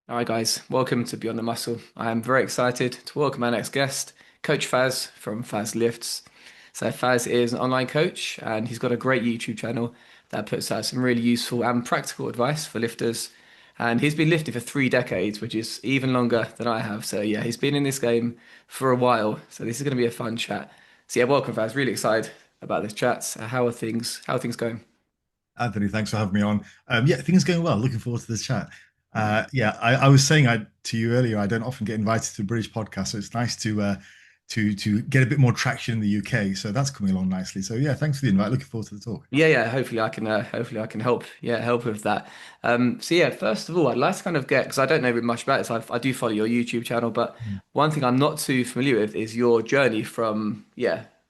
Hi guys, welcome to Beyond the Muscle. I am very excited to welcome our next guest, Coach Faz from Faz Lifts. So Faz is an online coach and he's got a great YouTube channel that puts out some really useful and practical advice for lifters. And he's been lifting for 3 decades, which is even longer than I have. So yeah, he's been in this game for a while. So this is going to be a fun chat. So yeah, welcome Faz. Really excited about this chat. How are things? How are things going? Anthony, thanks for having me on. Yeah, things going well. Looking forward to this chat. Yeah, I was saying to you earlier, I don't often get invited to British podcasts, so it's nice to get a bit more traction in the UK. So that's coming along nicely. So yeah, thanks for the invite. Looking forward to the talk. Yeah. Hopefully I can help. Yeah, help with that. So yeah, first of all, I'd like to kind of get because I don't know much about it. So I do follow your YouTube channel, but Mm. one thing I'm not too familiar with is your journey from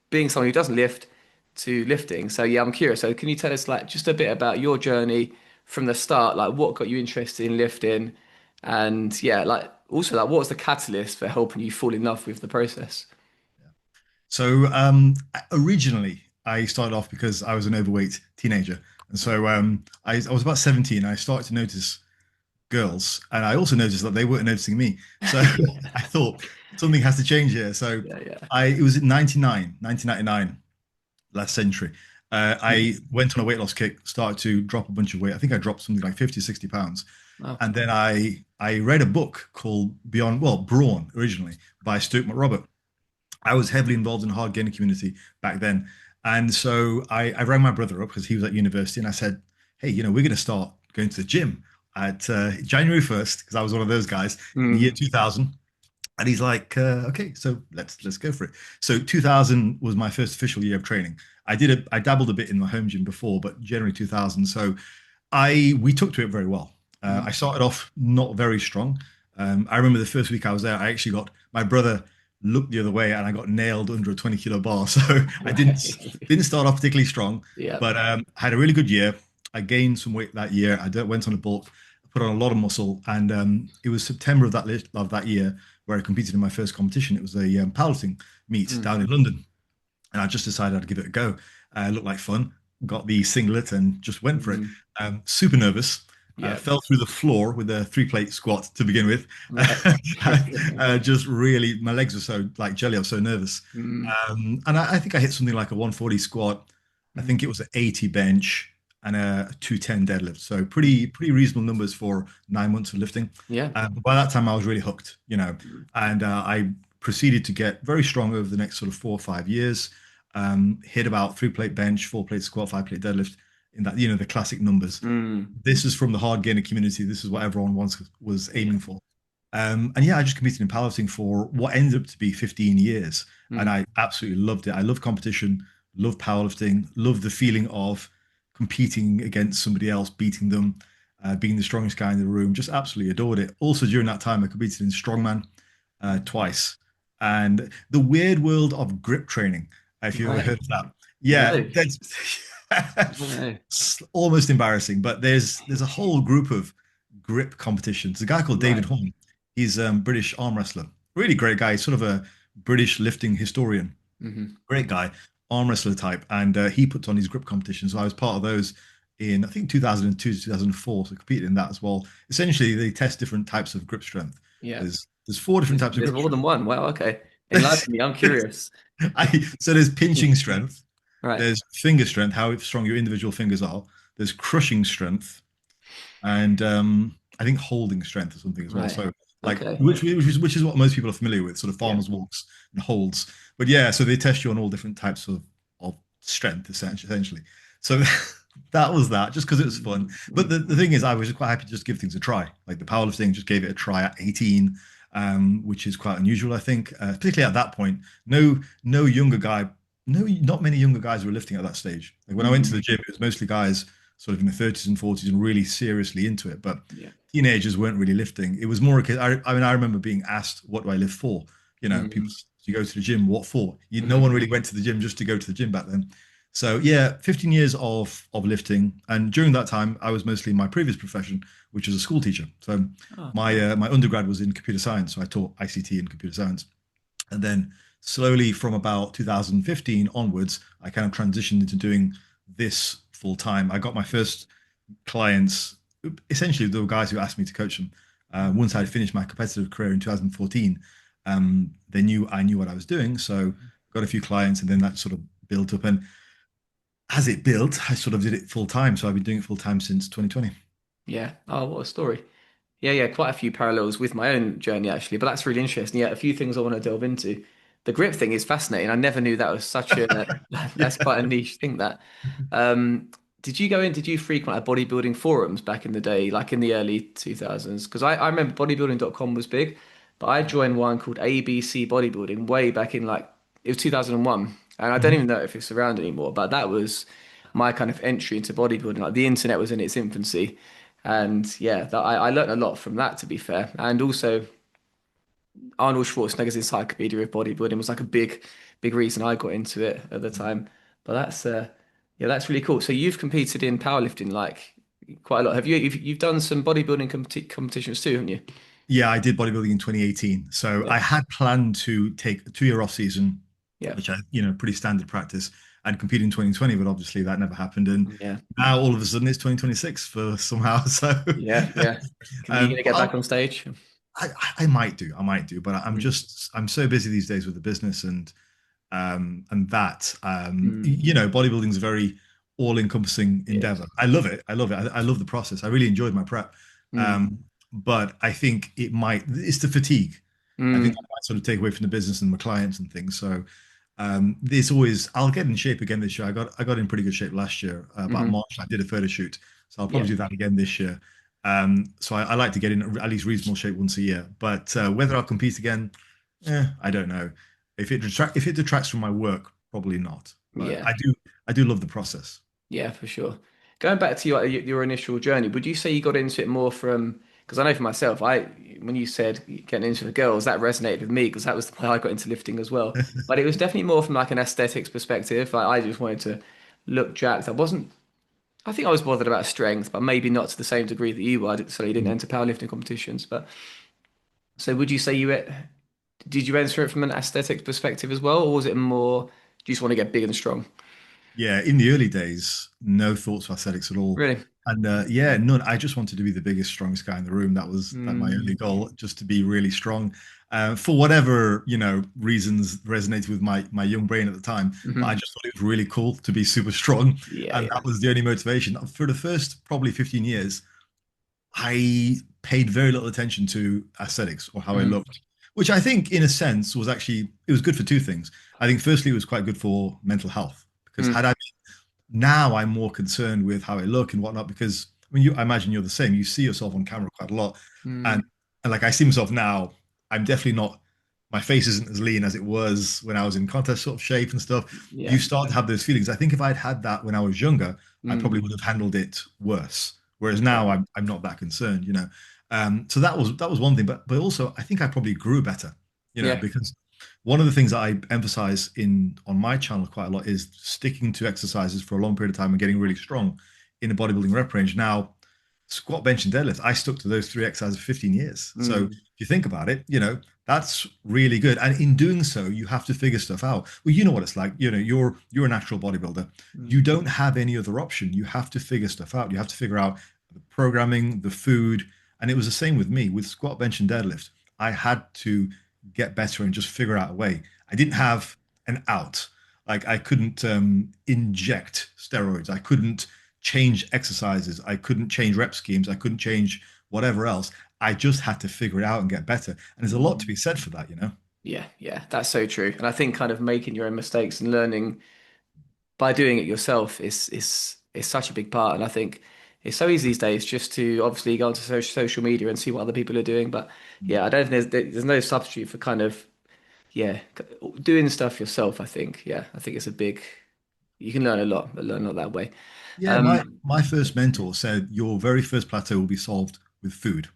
being someone who doesn't lift to lifting. So yeah, I'm curious. So can you tell us like just a bit about your journey from the start? Like what got you interested in lifting, and yeah, like also like what was the catalyst for helping you fall in love with the process? So originally, I started off because I was an overweight teenager, and so I was about 17. I started to notice girls, and I also noticed that they weren't noticing me. So I thought something has to change here. So Yeah. it was in 1999, last century. I Mhm. went on a weight loss kick, started to drop a bunch of weight. I think I dropped something like 50, 60 pounds. Wow. And then I read a book called Brawn originally by Stuart McRobert. I was heavily involved in the hard gainer community back then. And so I rang my brother up because he was at university and I said, hey, we're going to start going to the gym at January 1st, because I was one of those guys in the year Mm. 2000. And he's like, okay, so let's go for it. So 2000 was my first official year of training. I dabbled a bit in my home gym before, but January 2000. So we took to it very well. I Mm. started off not very strong. I remember the first week I was there, I actually got my brother looked the other way and I got nailed under a 20-kilo bar. So I Right. didn't start off particularly strong, Yeah. but had a really good year. I gained some weight that year. Went on a bulk, put on a lot of muscle, and it was September of that year where I competed in my first competition. It was a powerlifting meet Mm. down in London, and I just decided I'd give it a go. It looked like fun. Got the singlet and just went for it. Mm. Super nervous. Yeah. Fell through the floor with a three-plate squat to begin with. Right. Just really, my legs were so like jelly. I was so nervous. Mm. And I think I hit something like a 140 squat. I Mm. think it was an 80 bench and a 210 deadlift. So Mm. pretty reasonable numbers for 9 months of lifting. Yeah. By that time, I was really hooked. Mm. And I proceeded to get very strong over the next sort of 4 or 5 years. Hit about three-plate bench, four-plate squat, five-plate deadlift in that, the classic numbers. Mm. This is from the hard gainer community. This is what everyone once was Yeah. aiming for. And yeah, I just competed in powerlifting for what ended up to be 15 years. And Mm. I absolutely loved it. I love competition, love powerlifting, love the feeling of competing against somebody else, beating them, being the strongest guy in the room. Just absolutely adored it. Also, during that time, I competed in strongman twice. And the weird world of grip training, if you ever Right. heard of that. Yeah, No. that's No. it's almost embarrassing, but there's a whole group of grip competitions. A guy called David Right. Horn. He's a British arm wrestler. Really great guy. He's sort of a British lifting historian. Hmm. Great guy, arm wrestler type. And he puts on his grip competitions. So I was part of those in, I think, 2002 to 2004. So I competed in that as well. Essentially, they test different types of grip strength. Yeah. There's four different types of There's grip more than strength. one. Wow. Okay. Enlighten me. I'm curious. So there's pinching strength, Right. there's finger strength, how strong your individual fingers are. There's crushing strength, and I think holding strength or something as well. Right. So like Okay. which is what most people are familiar with, sort of Yeah. farmers walks and holds. But yeah, so they test you on all different types of strength essentially. So that was that, just because it was fun. Mm. But Mm. the thing is, I was quite happy to just give things a try. Like the powerlifting, just gave it a try at 18, which is quite unusual, I think, particularly at that point. No younger guy, no, not many younger guys were lifting at that stage. Like when I went to the Mm. gym, it was mostly guys sort of in the 30s and 40s and really seriously into it. But Yeah. teenagers weren't really lifting. It was more a case, I mean, I remember being asked, what do I lift for? People, Mm. you go to the gym, what for? No one Mm. really went to the gym just to go to the gym back then. So yeah, 15 years of lifting, and during that time, I was mostly in my previous profession, which was a school teacher. So Oh, my undergrad was in computer science, so I taught ICT and computer science, and then slowly from about 2015 onwards, I kind of transitioned into doing this full time. I got my first clients. Essentially, there were guys who asked me to coach them. Once I'd finished my competitive career in 2014, they knew I knew what I was doing. So got a few clients, and then that sort of built up. And as it built, I sort of did it full time. So I've been doing it full time since 2020. Yeah. Oh, what a story. Yeah, yeah, quite a few parallels with my own journey actually, but that's really interesting. Yeah, a few things I want to delve into. The grip thing is fascinating. I never knew that was such a that's Yeah. quite a niche thing that. Um, did you frequent bodybuilding forums back in the day, like in the early 2000s? Because I remember bodybuilding.com was big, but I joined one called ABC Bodybuilding way back in like it was 2001. And I don't Mhm. even know if it's around anymore, but that was my kind of entry into bodybuilding. Like the internet was in its infancy. And yeah, I learned a lot from that, to be fair. And also, Arnold Schwarzenegger's Encyclopedia of Bodybuilding was like a big reason I got into it at the time. But yeah, that's really cool. So you've competed in powerlifting like quite a lot. You've done some bodybuilding competitions too, haven't you? Yeah, I did bodybuilding in 2018. So Yeah, I had planned to take a 2 year off season, yeah, which pretty standard practice, and compete in 2020, but obviously that never happened. And yeah, now all of a sudden it's 2026 for somehow. So yeah, yeah. You gonna um, get back I'll, on stage? I I might do, but Mm, I'm so busy these days with the business and that mm, bodybuilding is a very all-encompassing yeah. endeavor. I love it. I love it. I love the process. I really enjoyed my prep. Mm, But I think it's the fatigue. I think mm, that might sort of take away from the business and my clients and things. So there's always I'll get in shape again this year. I got in pretty good shape last year. About hmm. March, I did a photo shoot, so I'll probably Yeah, do that again this year. So I like to get in at least reasonable shape once a year. But whether I'll compete again, I don't know. If it detracts from my work, probably not. But yeah. I do love the process. Yeah, for sure. Going back to your initial journey, would you say you got into it more from, because I know for myself, when you said getting into the girls, that resonated with me because that was the way I got into lifting as well. But it was definitely more from like an aesthetics perspective. Like I just wanted to look jacked. I think I was bothered about strength, but maybe not to the same degree that you were. So you didn't enter powerlifting competitions. But so would you say did you enter it from an aesthetics perspective as well, or was it more, do you just want to get big and strong? Yeah, in the early days, no thoughts of aesthetics at all. Really? And yeah, none. I just wanted to be the biggest, strongest guy in the room. That was my Mm, only goal, just to be really strong. For whatever, reasons resonated with my young brain at the time. But I hmm. just thought it was really cool to be super strong. Yeah, And yeah. that was the only motivation. For the first probably 15 years, I paid very little attention to aesthetics or how I Mm, looked, which I think, in a sense, it was good for two things. I think, firstly, it was quite good for mental health because mm, now I'm more concerned with how I look and whatnot because I imagine you're the same. You see yourself on camera quite a lot, and mm. like I see myself now, I'm definitely not. My face isn't as lean as it was when I was in contest sort of shape and stuff. You Yeah. start to have those feelings. I think if I'd had that when I was younger, I Mm. probably would have handled it worse. Whereas Yeah. now I'm not that concerned. So that was one thing, but also I think I probably grew better, Yeah. because one of the things that I emphasize in on my channel quite a lot is sticking to exercises for a long period of time and getting really strong in a bodybuilding rep range. Now, squat, bench, and deadlift, I stuck to those three exercises for 15 years. So if Mm. you think about it, that's really good. And in doing so, you have to figure stuff out. Well, you know what it's like. You're a natural bodybuilder. You Mm. don't have any other option. You have to figure stuff out. You have to figure out the programming, the food. And it was the same with me with squat, bench, and deadlift. I had to get better and just figure out a way. I didn't have an out. Like I couldn't inject steroids. I couldn't change exercises. I couldn't change rep schemes. I couldn't change whatever else. I just had to figure it out and get better. And there's a lot to Mm. be said for that. Yeah. Yeah. That's so true. And I think kind of making your own mistakes and learning by doing it yourself is such a big part. And I think it's so easy these days just to obviously go onto social media and see what other people are doing. But yeah, I don't think there's no substitute for kind of yeah doing stuff yourself. I think I think it's a big you can learn a lot that way. Yeah, my Um, my first mentor said your very first plateau will be solved with food,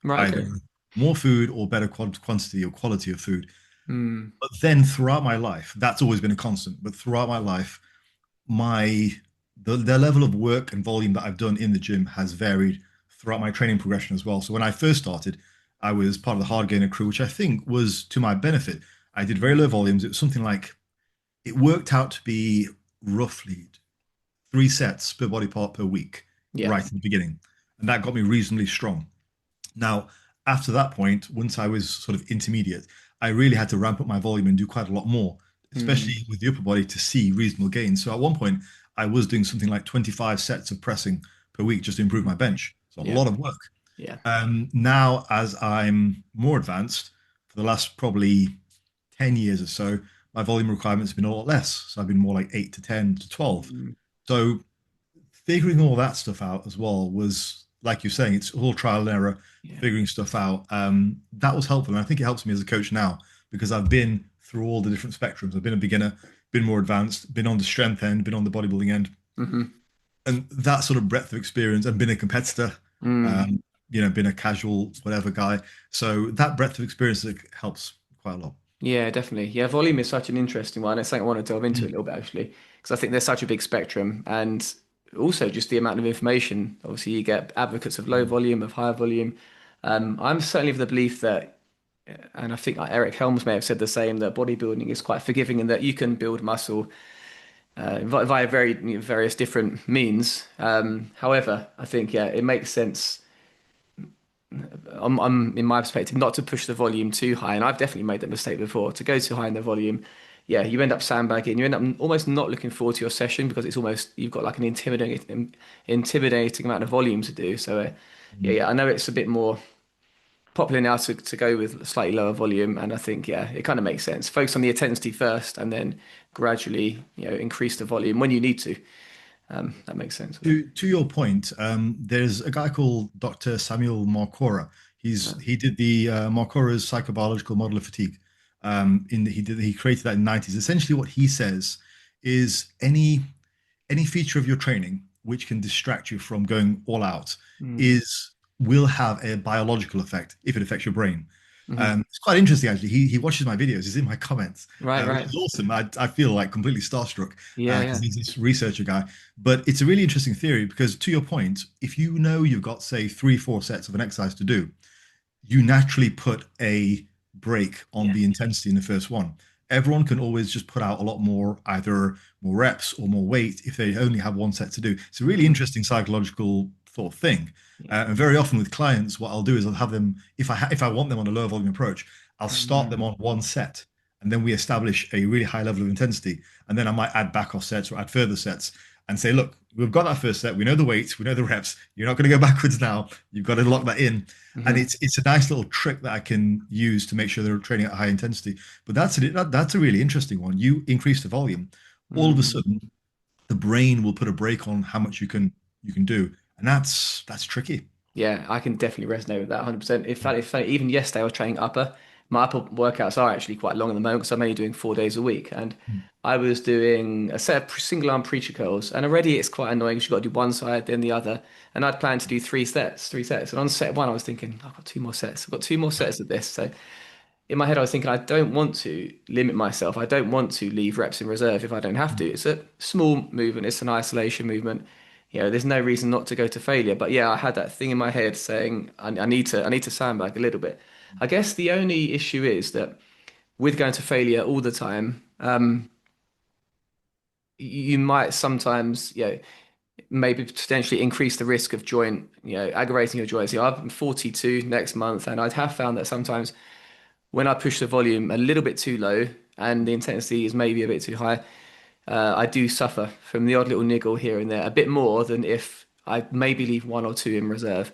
right. either Okay. more food or better quantity or quality of food. Mm. But then throughout my life, that's always been a constant. But throughout my life, my the level of work and volume that I've done in the gym has varied throughout my training progression as well. So when I first started, I was part of the hard gainer crew, which I think was to my benefit. I did very low volumes. It was something like it worked out to be roughly 3 sets per body part per week Yeah. right in the beginning. And that got me reasonably strong. Now, after that point, once I was sort of intermediate, I really had to ramp up my volume and do quite a lot more, especially Mm. with the upper body to see reasonable gains. So at one point, I was doing something like 25 sets of pressing per week just to improve my bench. So a Yeah. lot of work. Yeah. Now, as I'm more advanced, for the last probably 10 years or so, my volume requirements have been a lot less. So I've been more like 8 to 10 to 12. Mm. So figuring all that stuff out as well was, like you're saying, it's all trial and error, Yeah. figuring stuff out. That was helpful. And I think it helps me as a coach now because I've been through all the different spectrums. I've been a beginner, been more advanced, been on the strength end, been on the bodybuilding end. Hmm. And that sort of breadth of experience and been a competitor, Mm. um, been a casual whatever guy. So that breadth of experience helps quite a lot. Yeah, definitely. Yeah, volume is such an interesting one. It's something I want to delve into a Mm. little bit actually, because I think there's such a big spectrum, and also just the amount of information. Obviously, you get advocates of low volume, of high volume. I'm certainly of the belief that, and I think like Eric Helms may have said the same, that bodybuilding is quite forgiving and that you can build muscle via various different means. However, I think yeah, it makes sense I'm in my perspective not to push the volume too high, and I've definitely made that mistake before. To go too high in the volume, yeah, you end up sandbagging. You end up almost not looking forward to your session because it's almost you've got like an intimidating amount of volume to do. So yeah, I know it's a bit more popular now to go with slightly lower volume, and I think yeah, it kind of makes sense. Focus on the intensity first, and then gradually increase the volume when you need to. That makes sense. To your point, there's a guy called Dr. Samuel Marcora. He did the Marcora's psychobiological model of fatigue. He created that in the 90s. Essentially, what he says is any feature of your training which can distract you from going all out Mm. is will have a biological effect if it affects your brain. Hmm. It's quite interesting actually. He watches my videos. He's in my comments, Right, which right. is awesome. I feel like completely starstruck Yeah, because yeah. he's this researcher guy. But it's a really interesting theory because to your point, if you know you've got say 3, 4 sets of an exercise to do, you naturally put a break on Yeah. the intensity in the first one. Everyone can always just put out a lot more, either more reps or more weight if they only have one set to do. It's a really Hmm. interesting psychological sort of thing. Yeah. And very often with clients, what I'll do is I'll have them, if I want them on a lower volume approach, I'll start them Mm. on one set and then we establish a really high level of intensity. And then I might add back off sets or add further sets and say, look, we've got that first set. We know the weights, we know the reps. You're not going to go backwards now. You've got to lock that in. And Hmm. it's a nice little trick that I can use to make sure they're training at high intensity. But that's a really interesting one. You increase the volume, all of a Mm. sudden the brain will put a brake on how much you can do, and that's tricky. Yeah, I can definitely resonate with that 100%. In fact, even yesterday I was training upper. My upper workouts are actually quite long at the moment because I'm only doing 4 days a week. And I was doing a set of single arm preacher curls. And already it's quite annoying because you've got to do one side, then the other. And I'd planned to do three sets. And on set one, I was thinking, I've got two more sets. I've got two more sets of this. So in my head, I was thinking, I don't want to limit myself. I don't want to leave reps in reserve if I don't have to. It's a small movement, it's an isolation movement. There's no reason not to go to failure. But yeah, I had that thing in my head saying I need to sandbag a little bit. I guess the only issue is that with going to failure all the time, you might sometimes, maybe potentially increase the risk of joint, aggravating your joints. I'm 42 next month, and I have found that sometimes when I push the volume a little bit too low and the intensity is maybe a bit too high, I do suffer from the odd little niggle here and there, a bit more than if I maybe leave one or two in reserve.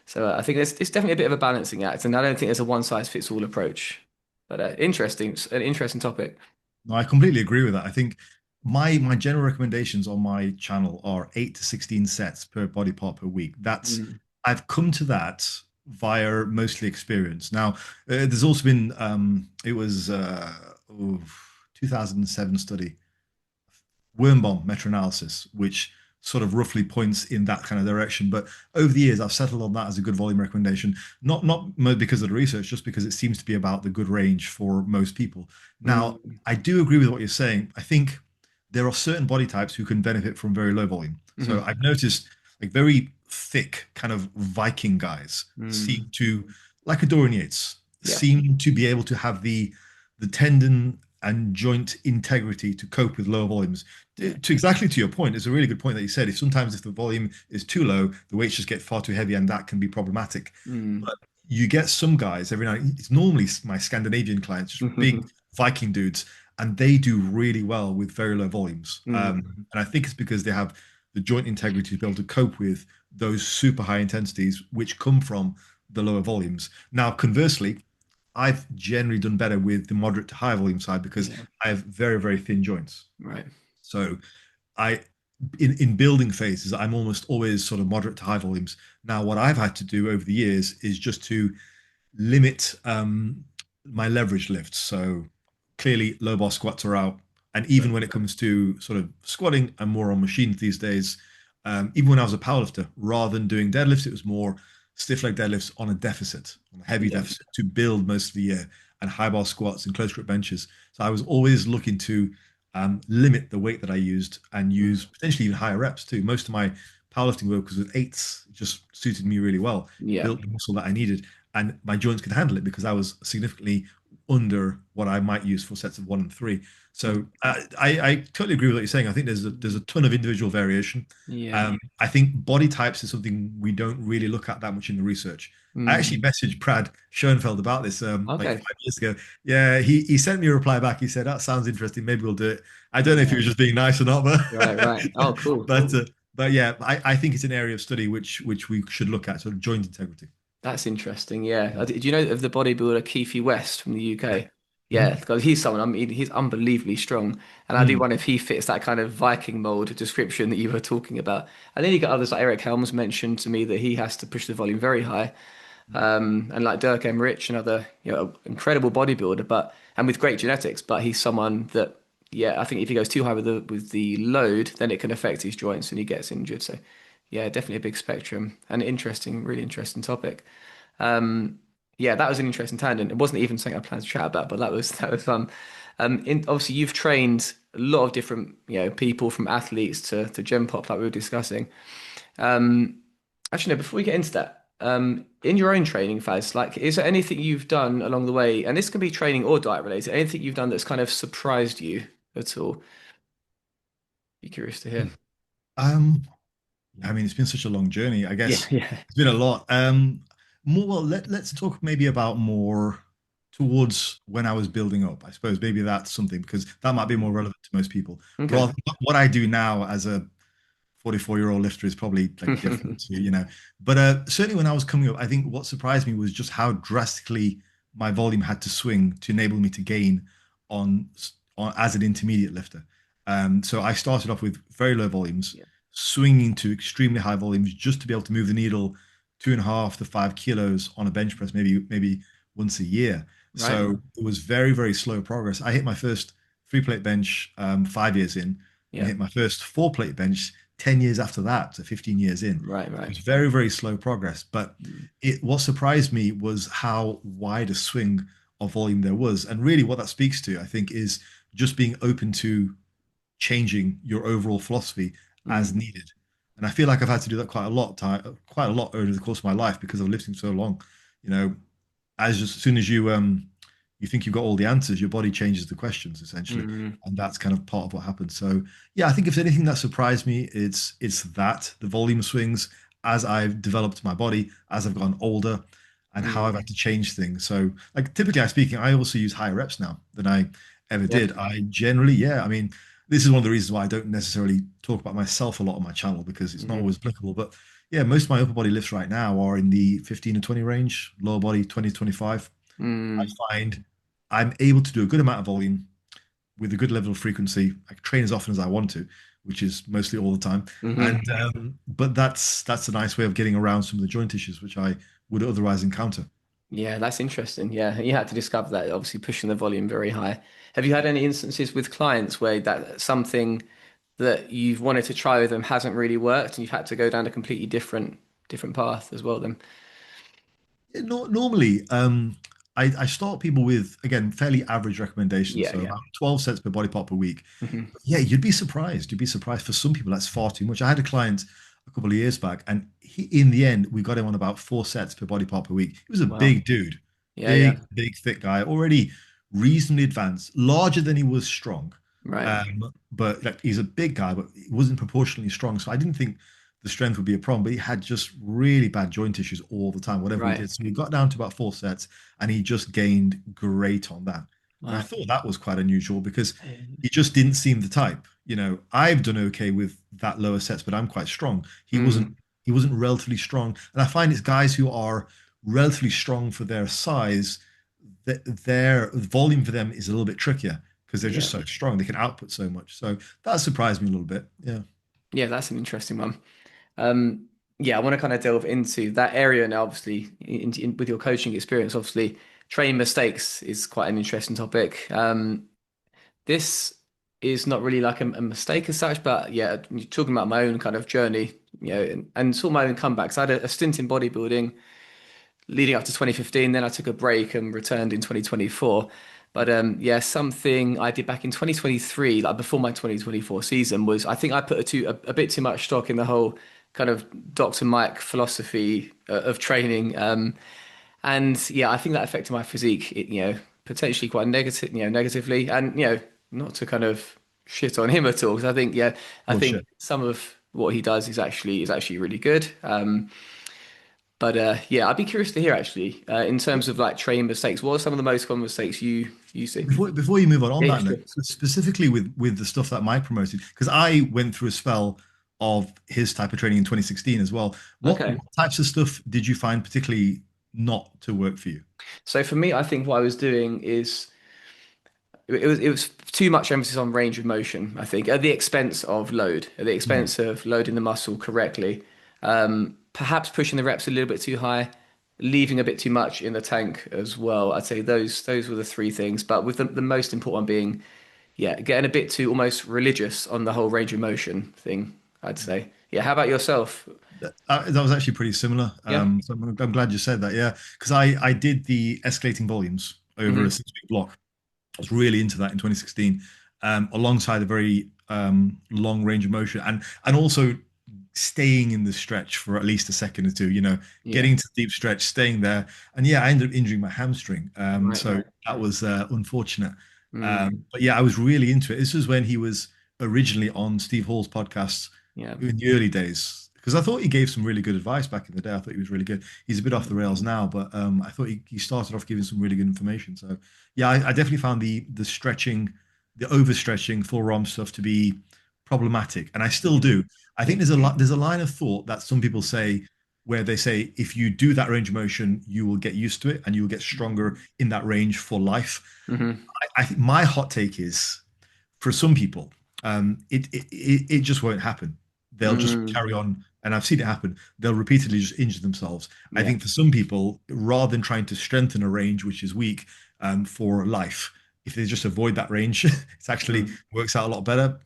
So I think it's definitely a bit of a balancing act, and I don't think there's a one size fits all approach. But an interesting topic. No, I completely agree with that. I think my general recommendations on my channel are 8 to 16 sets per body part per week. That's Mm. I've come to that via mostly experience. Now, there's also been it was 2007 study worm bomb meta-analysis, which sort of roughly points in that kind of direction. But over the years, I've settled on that as a good volume recommendation, not because of the research, just because it seems to be about the good range for most people. Now, Mm. I do agree with what you're saying. I think there are certain body types who can benefit from very low volume. So Mhm. I've noticed like very thick kind of Viking guys seem Mm. to, like a Dorian Yates, Yeah. seem to be able to have the tendon and joint integrity to cope with low volumes. Yeah. To exactly to your point, it's a really good point that you said. If sometimes if the volume is too low, the weights just get far too heavy, and that can be problematic. Mm. you get some guys every night. It's normally my Scandinavian clients, just big Viking dudes, and they do really well with very low volumes. Mm, And I think it's because they have the joint integrity to be able to cope with those super high intensities, which come from the lower volumes. Now, conversely, I've generally done better with the moderate to high volume side because yeah, I have very, very thin joints. right. So I in building phases, I'm almost always sort of moderate to high volumes. Now, what I've had to do over the years is just to limit my leverage lifts. So clearly, low bar squats are out, and even Right. when it comes to sort of squatting, I'm more on machines these days. Even when I was a powerlifter, rather than doing deadlifts, it was more stiff leg deadlifts on a deficit, on a heavy Yeah. deficit to build most of the year, and high bar squats and close grip benches. So I was always looking to limit the weight that I used and Mm, use potentially even higher reps too. Most of my powerlifting work was with eights, it just suited me really well, yeah. built the muscle that I needed, and my joints could handle it because I was significantly under what I might use for sets of one and three. So I totally agree with what you're saying. I think there's a ton of individual variation. Yeah. I think body types is something we don't really look at that much in the research. I actually Mm, messaged Brad Schoenfeld about this like okay. 5 years ago. Yeah, he sent me a reply back. He said that sounds interesting. Maybe we'll do it. I don't know if he Yeah. was just being nice or not, but Right, right. Oh, cool. but yeah, I think it's an area of study which we should look at, sort of joint integrity. That's interesting. Yeah. Do you know of the bodybuilder Keithy West from the Yeah. UK? Yeah, Mhm. because he's someone, I mean, he's unbelievably strong. And I do Mm. wonder if he fits that kind of Viking mold description that you were talking about. And then you got others like Eric Helms mentioned to me that he has to push the volume very high. And like Dirk Emrich, another, incredible bodybuilder, and with great genetics, but he's someone that, yeah, I think if he goes too high with the load, then it can affect his joints and he gets injured. So, yeah, definitely a big spectrum and interesting, really interesting topic. Um, yeah, that was an interesting tangent. It wasn't even something I planned to chat about, but that was fun. Obviously, you've trained a lot of different, people from athletes to gym pop, like we were discussing. Um, Actually, no, before we get into that, in your own training phase, like, is there anything you've done along the way, and this can be training or diet related, anything you've done that's kind of surprised you at all? Be curious to hear. Um, I mean, it's been such a long journey. I Yeah, guess yeah. it's been a lot. More well, let's talk maybe about more towards when I was building up. I suppose maybe that's something because that might be more relevant to most people. Okay. Rather, what I do now as a 44-year-old lifter is probably like different to, But certainly when I was coming up, I think what surprised me was just how drastically my volume had to swing to enable me to gain on, on as an intermediate lifter. So I started off with very low volumes, Yeah. swinging to extremely high volumes just to be able to move the needle 2.5 to 5 kilos on a bench press, maybe once a year. Right. So it was very, very slow progress. I hit my first three-plate bench 5 years in, and Yeah. hit my first four-plate bench 10 years after that, so 15 years in. Right. So it Right. was very, very slow progress. But Mm, what surprised me was how wide a swing of volume there was. And really, what that speaks to, I think, is just being open to changing your overall philosophy as mm, needed. And I feel like I've had to do that quite a lot over the course of my life because of lifting so long. You know, as soon as you think you've got all the answers, your body changes the questions essentially, mm, and that's kind of part of what happens. So yeah, I think if there's anything that surprised me, it's that the volume swings as I've developed my body, as I've gotten older, and how I've mm. had to change things. So like typically I speaking, I also use higher reps now than I ever Yeah. did. I generally, yeah, I mean, this is one of the reasons why I don't necessarily talk about myself a lot on my channel because it's not Mm, always applicable. But yeah, most of my upper body lifts right now are in the 15 to 20 range, lower body 20 to 25. I mm, find I'm able to do a good amount of volume with a good level of frequency. I can train as often as I want to, which is mostly all the time. And mhm. but that's a nice way of getting around some of the joint issues which I would otherwise encounter. Yeah, that's interesting. Yeah, you had to discover that, obviously pushing the volume very high. Have you had any instances with clients where that something that you've wanted to try with them hasn't really worked and you've had to go down a completely different path as well then? Yeah, no, normally, I start people with again fairly average recommendations, Yeah, so yeah. about 12 sets per body part per week. Hmm. But yeah, you'd be surprised. You'd be surprised. For some people, that's far too much. I had a client a couple of years back, and in the end, we got him on about 4 sets per body part per week. He was a Wow. big dude, Yeah, yeah. big, thick guy, already reasonably advanced, larger than he was strong. Right. But like he's a big guy, but he wasn't proportionally strong. So I didn't think the strength would be a problem. But he had just really bad joint issues all the time, whatever he Right. did. So he got down to about 4 sets, and he just gained great on that. And I Wow. thought that was quite unusual because he just didn't seem the type. I've done okay with that lower sets, but I'm quite strong. He wasn't. Mm, He wasn't relatively strong, and I find it's guys who are relatively strong for their size, that their volume for them is a little bit trickier because they're yeah. just so strong. They can output so much. So that surprised me a little bit. Yeah. Yeah, that's an interesting one. Um, yeah, I want to kind of delve into that area now, obviously, with your coaching experience. Obviously, training mistakes is quite an interesting topic. This is not really like a mistake as such, but yeah, talking about my own kind of journey, and sort of my own comebacks. I had a stint in bodybuilding leading up to 2015. Then I took a break and returned in 2024. But yeah, something I did back in 2023, like before my 2024 season, was I think I put a bit too much stock in the whole kind of Dr. Mike philosophy of training. And yeah, I think that affected my physique, potentially quite negatively. And not to kind of shit on him at all, because I think I Oh think shit. some of what he does is actually really good. But yeah, I'd be curious to hear actually, in terms of like training mistakes, what are some of the most common mistakes you see? Before you move on Yeah, yeah, that note, sure. specifically with the stuff that Mike promoted, because I went through a spell of his type of training in 2016 as well. What Okay. types of stuff did you find particularly not to work for you? So for me, I think what I was doing is it was too much emphasis on range of motion, I think, at the expense of load, at the Mm. expense of loading the muscle correctly. Perhaps pushing the reps a little bit too high, leaving a bit too much in the tank as well. I'd say those were the three things, but with the most important one being, yeah, getting a bit too almost religious on the whole range of motion thing, I'd say. Yeah, how about yourself? That was actually pretty similar. Yeah. So I'm glad you said that. Yeah, because I did the escalating volumes over a Hmm. 6 week block. I was really into that in 2016, alongside a very long range of motion and also staying in the stretch for at least a second or two. Yeah. Getting to deep stretch, staying there, and yeah, I ended up injuring my hamstring. Right, So right. that was unfortunate. Mm, But yeah, I was really into it. This was when he was originally on Steve Hall's podcast yeah. in the early days. Because I thought he gave some really good advice back in the day. I thought he was really good. He's a bit off the rails now, but I thought he started off giving some really good information. So yeah, I definitely found the stretching, the overstretching, full ROM stuff to be problematic, and I still Yeah. do. I think Yeah. there's a line of thought that some people say where they say if you do that range of motion, you will get used to it and you will get stronger in that range for life. Hmm. I think my hot take is for some people, it just won't happen. They'll just Mm, carry on, and I've seen it happen. They'll repeatedly just injure themselves. I yeah. think for some people, rather than trying to strengthen a range which is weak for life, if they just avoid that range, it actually Mm, works out a lot better.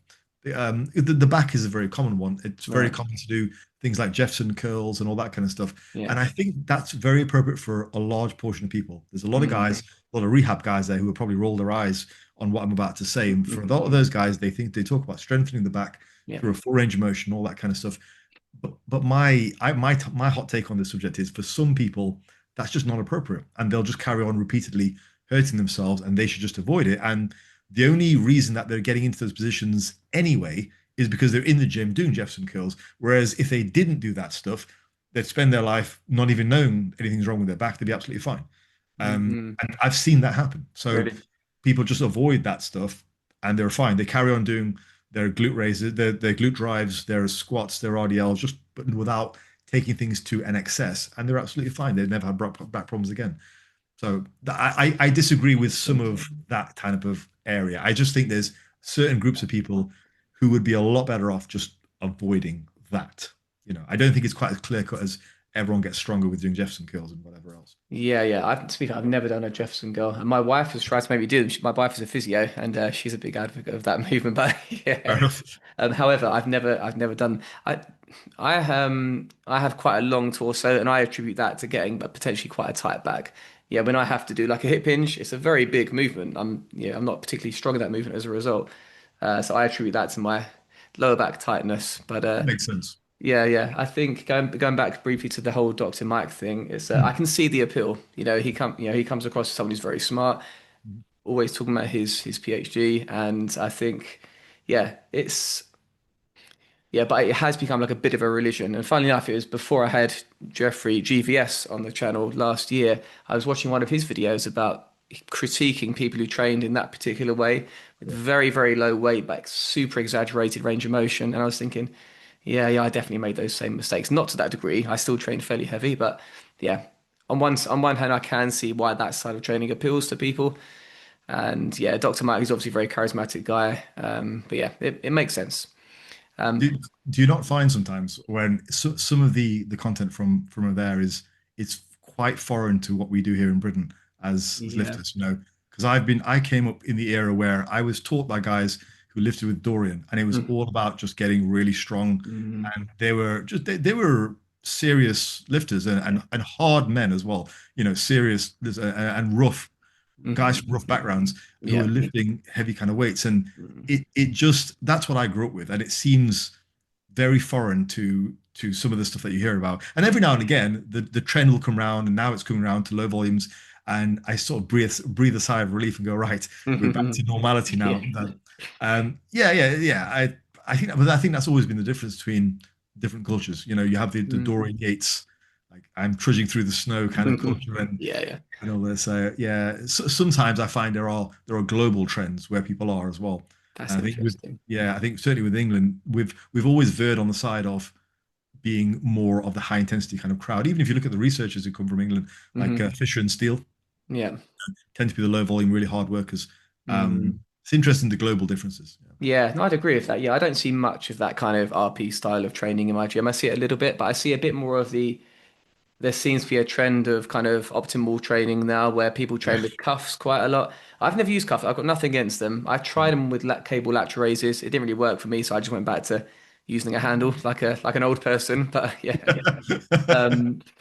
The back is a very common one. It's very right. common to do things like Jefferson curls and all that kind of stuff. Yeah. And I think that's very appropriate for a large portion of people. There's a lot of Mm, guys, a lot of rehab guys there who will probably roll their eyes on what I'm about to say. And for a lot mhm. of those guys, they talk about strengthening the back Yeah. through a full range of motion, all that kind of stuff. But my hot take on this subject is for some people that's just not appropriate, and they'll just carry on repeatedly hurting themselves, and they should just avoid it. And the only reason that they're getting into those positions anyway is because they're in the gym doing Jefferson curls. Whereas if they didn't do that stuff, they'd spend their life not even knowing anything's wrong with their back. They'd be absolutely fine. Mm, And I've seen that happen. So really. people just avoid that stuff and they're fine. They carry on doing their glute raises, their glute drives, their squats, their RDLs, just but without taking things to an excess, and they're absolutely fine. They've never had back problems again. So I disagree with some of that kind of area. I just think there's certain groups of people who would be a lot better off just avoiding that. I don't think it's quite as clear cut as everyone gets stronger with doing Jefferson curls and whatever else. Yeah, yeah. To be fair, I've never done a Jefferson girl, and my wife has tried to make me do them. My wife is a physio, and she's a big advocate of that movement. But Fair yeah. enough. However, I've never done. I have quite a long torso, and I attribute that to getting but potentially quite a tight back. Yeah, when I have to do like a hip hinge, it's a very big movement. I'm not particularly strong in that movement as a result. So I attribute that to my lower back tightness. But Makes sense. yeah, yeah. I think going back briefly to the whole Dr. Mike thing, it's I Hmm. can see the appeal. He comes across as someone who's very smart, always talking about his PhD, and I think, yeah, it's Yeah, but it has become like a bit of a religion. And funnily enough, it was before I had Jeffrey GVS on the channel last year. I was watching one of his videos about critiquing people who trained in that particular way with very, very low weight, like super exaggerated range of motion. And I was thinking, yeah, I definitely made those same mistakes. Not to that degree. I still trained fairly heavy, but yeah. On one hand, I can see why that style of training appeals to people. And yeah, Dr. Mike is obviously a very charismatic guy. But yeah, it makes sense. Do, do you not find sometimes when some of the content from there is it's quite foreign to what we do here in Britain as Yeah. lifters, you know? Because I came up in the era where I was taught by guys who lifted with Dorian, and it was Mm, all about just getting really strong, mm, and they were serious lifters and hard men as well, you know, serious and rough guys mhm. from rough backgrounds who are Yeah. lifting heavy kind of weights, and Mm, it just that's what I grew up with, and it seems very foreign to some of the stuff that you hear about. And every now and again, the trend will come around, and now it's coming around to low volumes, and I sort of breathe a sigh of relief and go, right, we're back to mhm. normality Yeah. now. Yeah. I think that's always been the difference between different cultures. You know, you have the Mm. Dorian Yates, like I'm trudging through the snow kind of culture, Yeah, yeah. and all this. Yeah, sometimes I find there are global trends where people are as well. That's And I think with interesting. yeah, I think certainly with England, we've always veered on the side of being more of the high intensity kind of crowd. Even if you look at the researchers who come from England, like Hmm. Fisher and Steele, Yeah. tend to be the low volume, really hard workers. Mm. It's interesting the global differences. Yeah. Yeah, no, I'd agree with that. Yeah, I don't see much of that kind of RP style of training in my gym. I see it a little bit, but I see a bit more of the there seems to be a trend of kind of optimal training now where people train Yeah. with cuffs quite a lot. I've never used cuffs. I've got nothing against them. I tried them with cable latch raises. It didn't really work for me, so I just went back to using a handle like an old person. But yeah.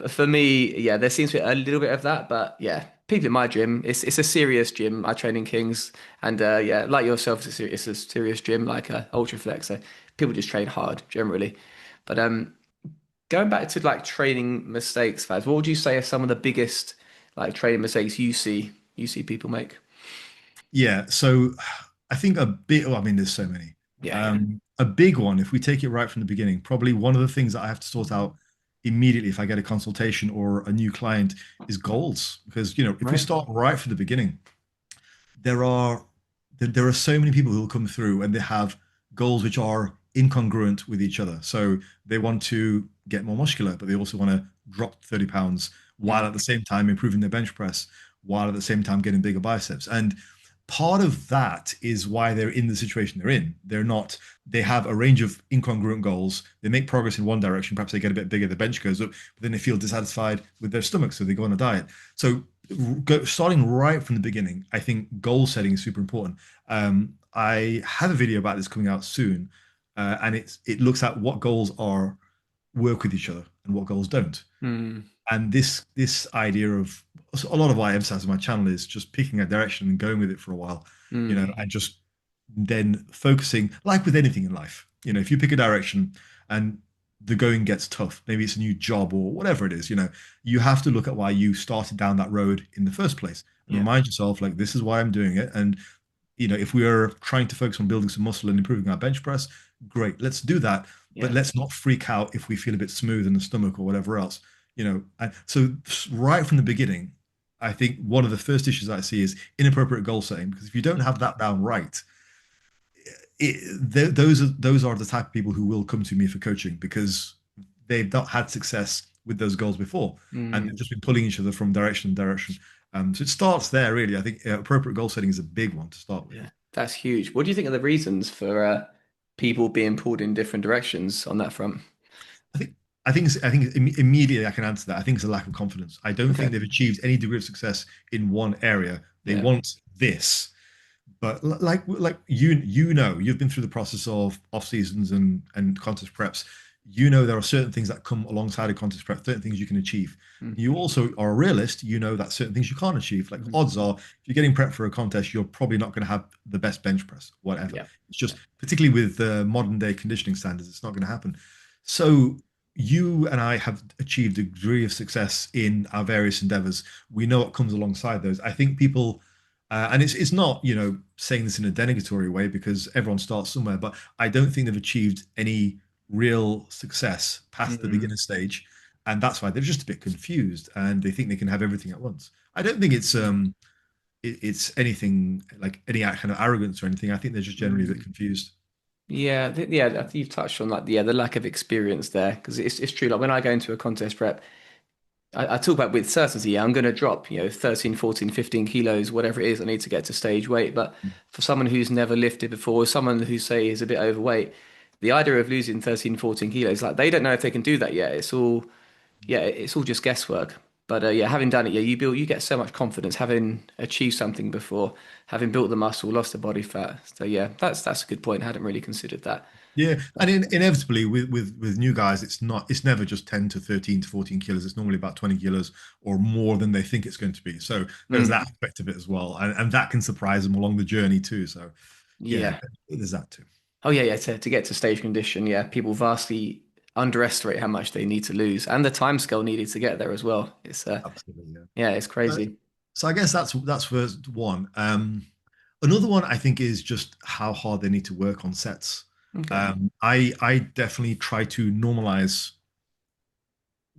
For me, yeah, there seems to be a little bit of that, but yeah, people in my gym, it's a serious gym. I train in Kings, and yeah, like yourself, it's a serious gym, like Ultra Flex. So people just train hard generally. But going back to like training mistakes, Faz, what would you say are some of the biggest like training mistakes you see people make? Yeah, so I think a bit, well, I mean, there's so many. Yeah, yeah. A big one, if we take it right from the beginning, probably one of the things that I have to sort out immediately if I get a consultation or a new client is goals. Because, you know, if we Right. start right from the beginning, there are there are so many people who will come through and they have goals which are incongruent with each other. So they want to get more muscular, but they also want to drop 30 pounds while Mm, at the same time improving their bench press, while at the same time getting bigger biceps. And part of that is why they're in the situation they're in. They have a range of incongruent goals. They make progress in one direction. Perhaps they get a bit bigger, the bench goes up, but then they feel dissatisfied with their stomach. So they go on a diet. So starting right from the beginning, I think goal setting is super important. I have a video about this coming out soon, and it looks at what goals are work with each other and what goals don't. mm, And this idea of a lot of what I emphasize on my channel is just picking a direction and going with it for a while, you know, mm. and just then focusing, like with anything in life, you know, if you pick a direction and the going gets tough, maybe it's a new job or whatever it is, you know, you have to look at why you started down that road in the first place and Yeah, remind yourself, like, this is why I'm doing it. And, you know, if we are trying to focus on building some muscle and improving our bench press, great, let's do that. But yeah, let's not freak out if we feel a bit smooth in the stomach or whatever else, you know. And so, right from the beginning, I think one of the first issues I see is inappropriate goal setting, because if you don't have that down right, those are the type of people who will come to me for coaching because they've not had success with those goals before, and they've mm, just been pulling each other from direction to direction. So it starts there, really. I think appropriate goal setting is a big one to start with. yeah. That's huge. What do you think are the reasons for people being pulled in different directions on that front? I think immediately I can answer that. I think it's a lack of confidence. I don't think Okay. they've achieved any degree of success in one area. They Yeah. want this, but like you know, you've been through the process of off seasons and contest preps. You know there are certain things that come alongside a contest prep, certain things you can achieve. Mm, You also are a realist. You know that certain things you can't achieve. Like mhm. odds are, if you're getting prepped for a contest, you're probably not going to have the best bench press, whatever. Yeah. It's Yeah. just particularly with modern day conditioning standards, it's not going to happen. So you and I have achieved a degree of success in our various endeavors. We know what comes alongside those. I think people, and it's not, you know, saying this in a denigratory way because everyone starts somewhere, but I don't think they've achieved any. real success past the Mm. beginner stage, and that's why they're just a bit confused and they think they can have everything at once. I don't think it's anything like any kind of arrogance or anything. I think they're just generally a bit Mm. confused. Yeah, yeah, I think you've touched on like yeah, the lack of experience there because it's true. Like when I go into a contest prep, I talk about with certainty, yeah, I'm going to drop, 13, 14, 15 kilos, whatever it is I need to get to stage weight. But for someone who's never lifted before, someone who say is a bit overweight, the idea of losing 13, 14 kilos, like they don't know if they can do that yet. Yeah, it's all just guesswork. But yeah, having done it, yeah, you get so much confidence having achieved something before, having built the muscle, lost the body fat. So yeah, that's a good point. I hadn't really considered that. Yeah, and inevitably with new guys, it's never just 10 to 13 to 14 kilos. It's normally about 20 kilos or more than they think it's going to be. So there's that Mm, aspect of it as well, and that can surprise them along the journey too. So yeah, yeah. there's that too. Oh yeah, yeah. To get to stage condition, yeah, people vastly underestimate how much they need to lose and the time scale needed to get there as well. It's Absolutely, yeah. yeah, it's Uh, crazy. So I guess that's first one. Another one I think is just how hard they need to work on sets. Okay. I definitely try to normalize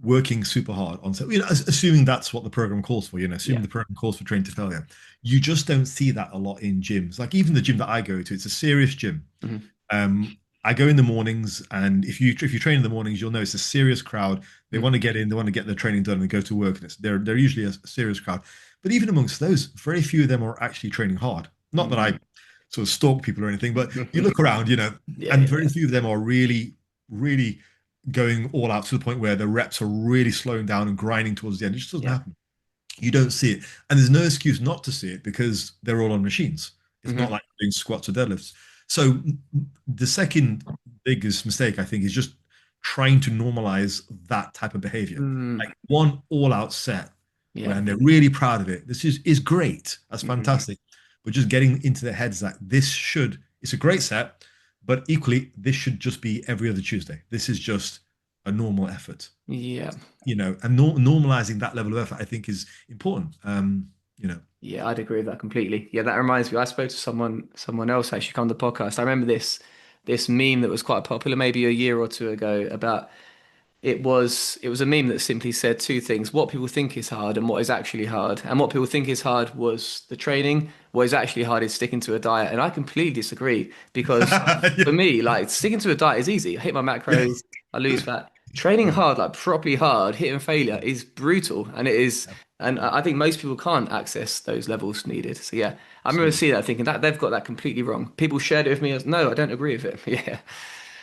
working super hard on set, assuming that's what the program calls for, assuming Yeah. the program calls for train to failure. You just don't see that a lot in gyms. Like even the gym that I go to, it's a serious gym. Hmm. Um, I go in the mornings, and if you train in the mornings, you'll know it's a serious crowd. They want to get in, they want to get their training done and go to work, and they're usually a serious crowd. But even amongst those, very few of them are actually training hard. Not that I Hmm. sort of stalk people or anything, but you look around, Yeah, and yeah, very yeah. few of them are really, really going all out to the point where the reps are really slowing down and grinding towards the end. It just doesn't Yeah. happen. You don't see it. And there's no excuse not to see it because they're all on machines. It's not Hmm. like doing squats or deadlifts. So the second biggest mistake, I think, is just trying to normalize that type of behavior. Mm. Like one all-out set Yeah. when they're really proud of it. This is great. That's Hmm. fantastic. But just getting into their heads that it's a great set, but equally, this should just be every other Tuesday. This is just a normal effort, Yeah. and normalizing that level of effort, I think, is important. Yeah, I'd agree with that completely. Yeah, that reminds me. I spoke to someone else actually on the podcast. I remember this meme that was quite popular maybe a year or two ago about it was a meme that simply said two things: what people think is hard and what is actually hard. And what people think is hard was the training. What is actually hard is sticking to a diet. And I completely disagree because Yeah, for me, like sticking to a diet is easy. I hit my yeah, macros, I lose fat. Training yeah, hard, like properly hard, hitting failure is brutal, and it is. yeah, And yeah, I think most people can't access those levels needed. So yeah, I remember absolutely. seeing that thinking that they've got that completely wrong. People shared it with me as no, I don't agree with it. Yeah.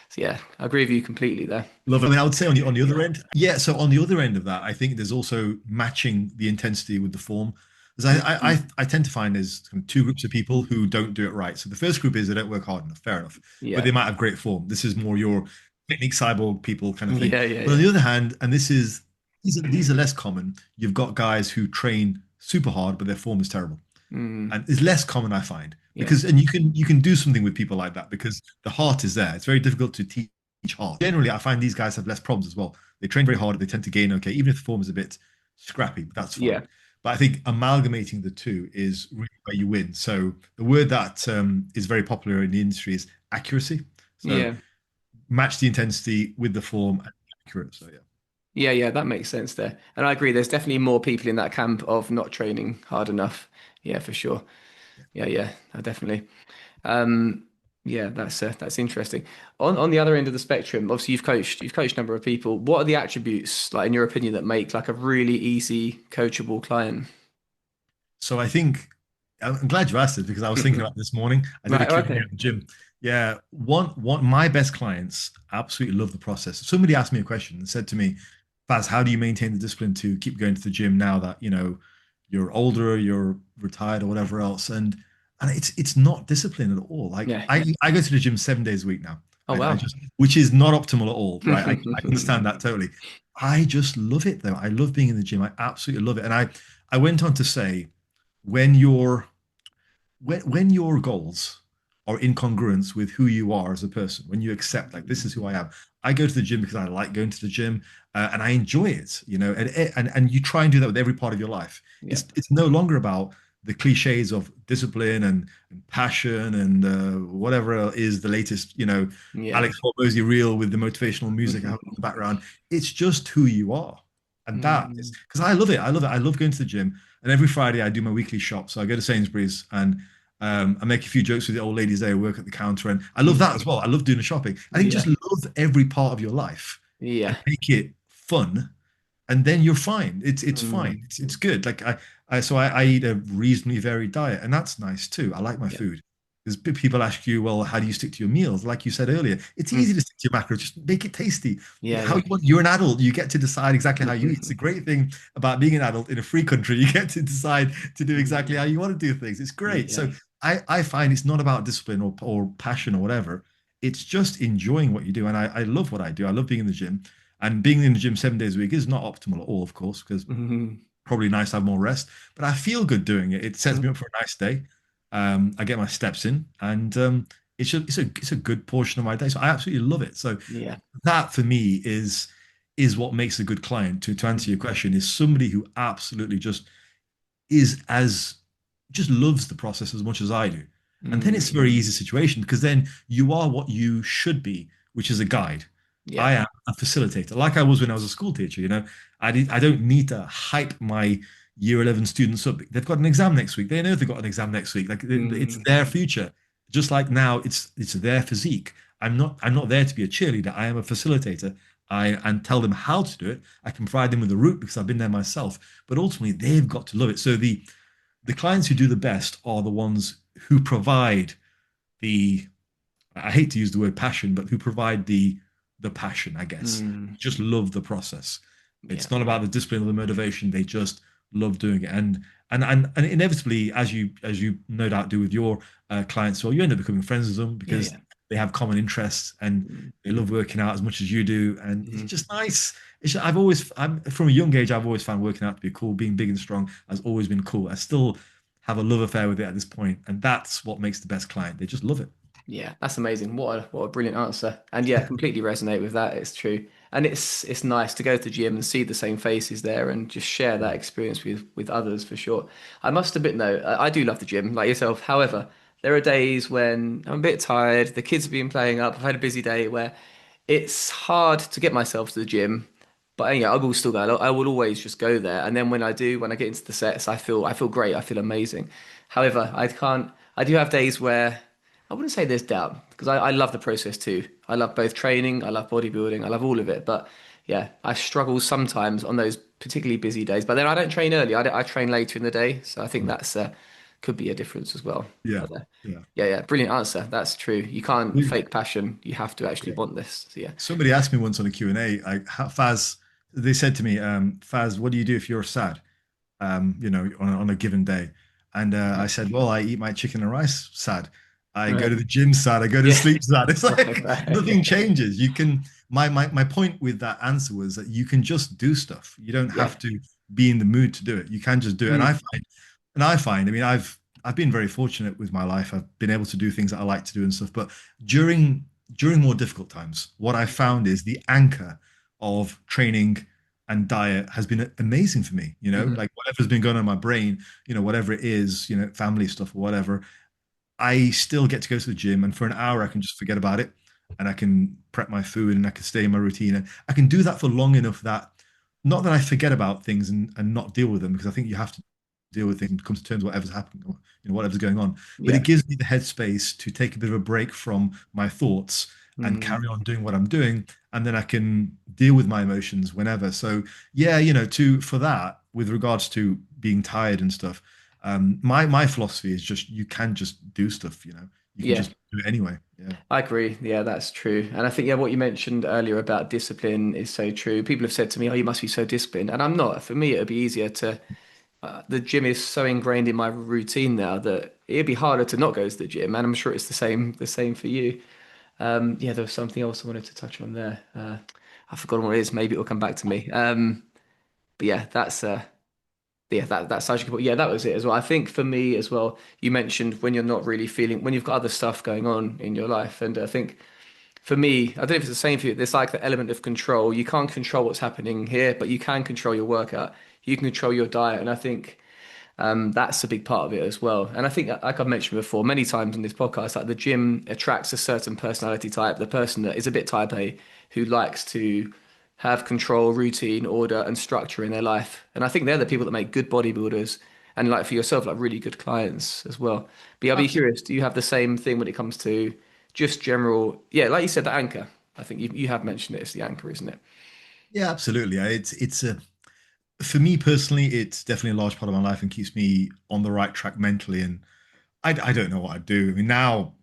So yeah, I agree with you completely there. Love it. I mean, I would say on the other end, yeah. So on the other end of that, I think there's also matching the intensity with the form. Because I tend to find there's kind of two groups of people who don't do it right. So the first group is they don't work hard enough, fair enough, but Yeah. they might have great form. This is more your technique cyborg people kind of thing. Yeah, yeah, But on yeah. the other hand, and these are less common, you've got guys who train super hard, but their form is terrible. Mm, And it's less common, I find, yeah. because and you can do something with people like that because the heart is there. It's very difficult to teach heart. Generally, I find these guys have less problems as well. They train very hard. They tend to gain okay, even if the form is a bit scrappy, but that's fine. Yeah. But I think amalgamating the two is really where you win. So the word that is very popular in the industry is accuracy. So Yeah. match the intensity with the form and accurate. So yeah. Yeah, yeah, that makes sense there. And I agree, there's definitely more people in that camp of not training hard enough. Yeah, for sure. Yeah, yeah, definitely. Um, yeah, that's interesting. On the other end of the spectrum, obviously you've coached a number of people. What are the attributes, like in your opinion, that make like a really easy coachable client? So I think I'm glad you asked it because I was thinking about it this morning. I did a Right, Q&A okay. at the gym. Yeah, one my best clients absolutely love the process. Somebody asked me a question and said to me, Faz, how do you maintain the discipline to keep going to the gym now that you're older, you're retired or whatever else? And it's not discipline at all. Like Yeah, yeah. I go to the gym 7 days a week now. Oh I wow. just which is not optimal at all, right? I understand that totally. I just love it though. I love being in the gym. I absolutely love it. And I went on to say when your when your goals are in congruence with who you are as a person, when you accept like this is who I am. I go to the gym because I like going to the gym and I enjoy it, and you try and do that with every part of your life. Yeah. It's no longer about the cliches of discipline and passion and whatever is the latest, Yeah. Alex Hormozy reel with the motivational music I have in the background. It's just who you are. And that is Mm. because I love it. I love it. I love going to the gym. And every Friday I do my weekly shop. So I go to Sainsbury's and I make a few jokes with the old ladies there who work at the counter. And I love that as well. I love doing the shopping. I think Yeah. just love every part of your life and Yeah. make it fun, and then you're fine. It's fine. Mm. It's good. Like I eat a reasonably varied diet, and that's nice too. I like my Yeah. food. Because people ask you, well, how do you stick to your meals? Like you said earlier, it's Mm. easy to stick to your macros. Just make it tasty. Yeah. How Yeah. you want, you're an adult. You get to decide exactly how you eat. It's a great thing about being an adult in a free country. You get to decide to do exactly how you want to do things. It's great. Yeah. So I find it's not about discipline or passion or whatever. It's just enjoying what you do. And I love what I do. I love being in the gym. And being in the gym 7 days a week is not optimal at all, of course, because Mhm. probably nice to have more rest. But I feel good doing it. It sets me up for a nice day. I get my steps in, and it's a good portion of my day. So I absolutely love it. So Yeah. that for me is what makes a good client. To answer your Mhm. question, is somebody who absolutely just loves the process as much as I do. And then it's a Mm. very easy situation because then you are what you should be, which is a guide. Yeah. I am a facilitator, like I was when I was a school teacher. I don't need to hype my year 11 students up. They've got an exam next week. They know they've got an exam next week. Like it's Mm. their future. Just like now, it's their physique. I'm not there to be a cheerleader. I am a facilitator. And tell them how to do it. I can provide them with the route because I've been there myself. But ultimately, they've got to love it. So the clients who do the best are the ones who provide the, I hate to use the word passion, but who provide the passion, I guess. Mm. Just love the process. Yeah. It's not about the discipline or the motivation. They just love doing it. And inevitably, as you no doubt do with your clients, well, you end up becoming friends with them Yeah. because Yeah. they have common interests and Mm. they love working out as much as you do. And it's Mm. just nice. I'm from a young age, I've always found working out to be cool. Being big and strong has always been cool. I still have a love affair with it at this point, and that's what makes the best client. They just love it. Yeah, that's amazing. What a brilliant answer. And yeah, completely resonate with that. It's true. And it's nice to go to the gym and see the same faces there and just share that experience with others for sure. I must admit though, I do love the gym like yourself. However, there are days when I'm a bit tired, the kids have been playing up, I've had a busy day where it's hard to get myself to the gym. But yeah, I will still go. I will always just go there. And then when I do, when I get into the sets, I feel great. I feel amazing. However, I can't. I do have days where I wouldn't say there's doubt because I love the process too. I love both training, I love bodybuilding, I love all of it. But yeah, I struggle sometimes on those particularly busy days. But then I don't train early. I train later in the day, so I think that's could be a difference as well. Yeah, But yeah. yeah, yeah, brilliant answer. That's true. You can't fake passion. You have to actually want this. So yeah. Somebody asked me once on a Q&A, Faz, they said to me, Faz, what do you do if you're sad, on a given day? And I said, well, I eat my chicken and rice sad. I go Right. to the gym sad. I go to Yeah. sleep sad. It's Right. like Right. nothing changes. My point with that answer was that you can just do stuff. You don't Yeah. have to be in the mood to do it. You can just do it. And I Mm. find, and I find, I mean, I've been very fortunate with my life. I've been able to do things that I like to do and stuff. But during during more difficult times, what I found is the anchor of training and diet has been amazing for me. Mhm. Like whatever's been going on in my brain, whatever it is, family stuff or whatever, I still get to go to the gym, and for an hour I can just forget about it, and I can prep my food and I can stay in my routine, and I can do that for long enough that not that I forget about things and not deal with them, because I think you have to deal with things and come to terms with whatever's happening or whatever's going on. But it Yeah. gives me the headspace to take a bit of a break from my thoughts and Mm. carry on doing what I'm doing, and then I can deal with my emotions whenever. So yeah, to for that with regards to being tired and stuff, my philosophy is just you can just do stuff. You can Yeah. just do it anyway. Yeah, I agree. Yeah, that's true. And I think, yeah, what you mentioned earlier about discipline is so true. People have said to me, oh, you must be so disciplined. And I'm not. For me, it would be easier to, the gym is so ingrained in my routine now that it'd be harder to not go to the gym. And I'm sure it's the same for you. Yeah, there was something else I wanted to touch on there. I've forgotten what it is. Maybe it'll come back to me. But yeah, that's such a good point. Yeah, that was it as well. I think for me as well, you mentioned when you're not really feeling, when you've got other stuff going on in your life. And I think for me, I don't know if it's the same for you, there's like the element of control. You can't control what's happening here, but you can control your workout. You can control your diet. And I think That's a big part of it as well. And I think, like I've mentioned before, many times in this podcast, like the gym attracts a certain personality type, the person that is a bit type A, who likes to have control, routine, order, and structure in their life. And I think they're the people that make good bodybuilders and like for yourself, like really good clients as well. But yeah, I'll be Absolutely. curious, do you have the same thing when it comes to just general, yeah, like you said, the anchor. I think you have mentioned it, it's the anchor, isn't it? Yeah, absolutely. It's a for me personally, it's definitely a large part of my life and keeps me on the right track mentally. And I don't know what I do. I mean, now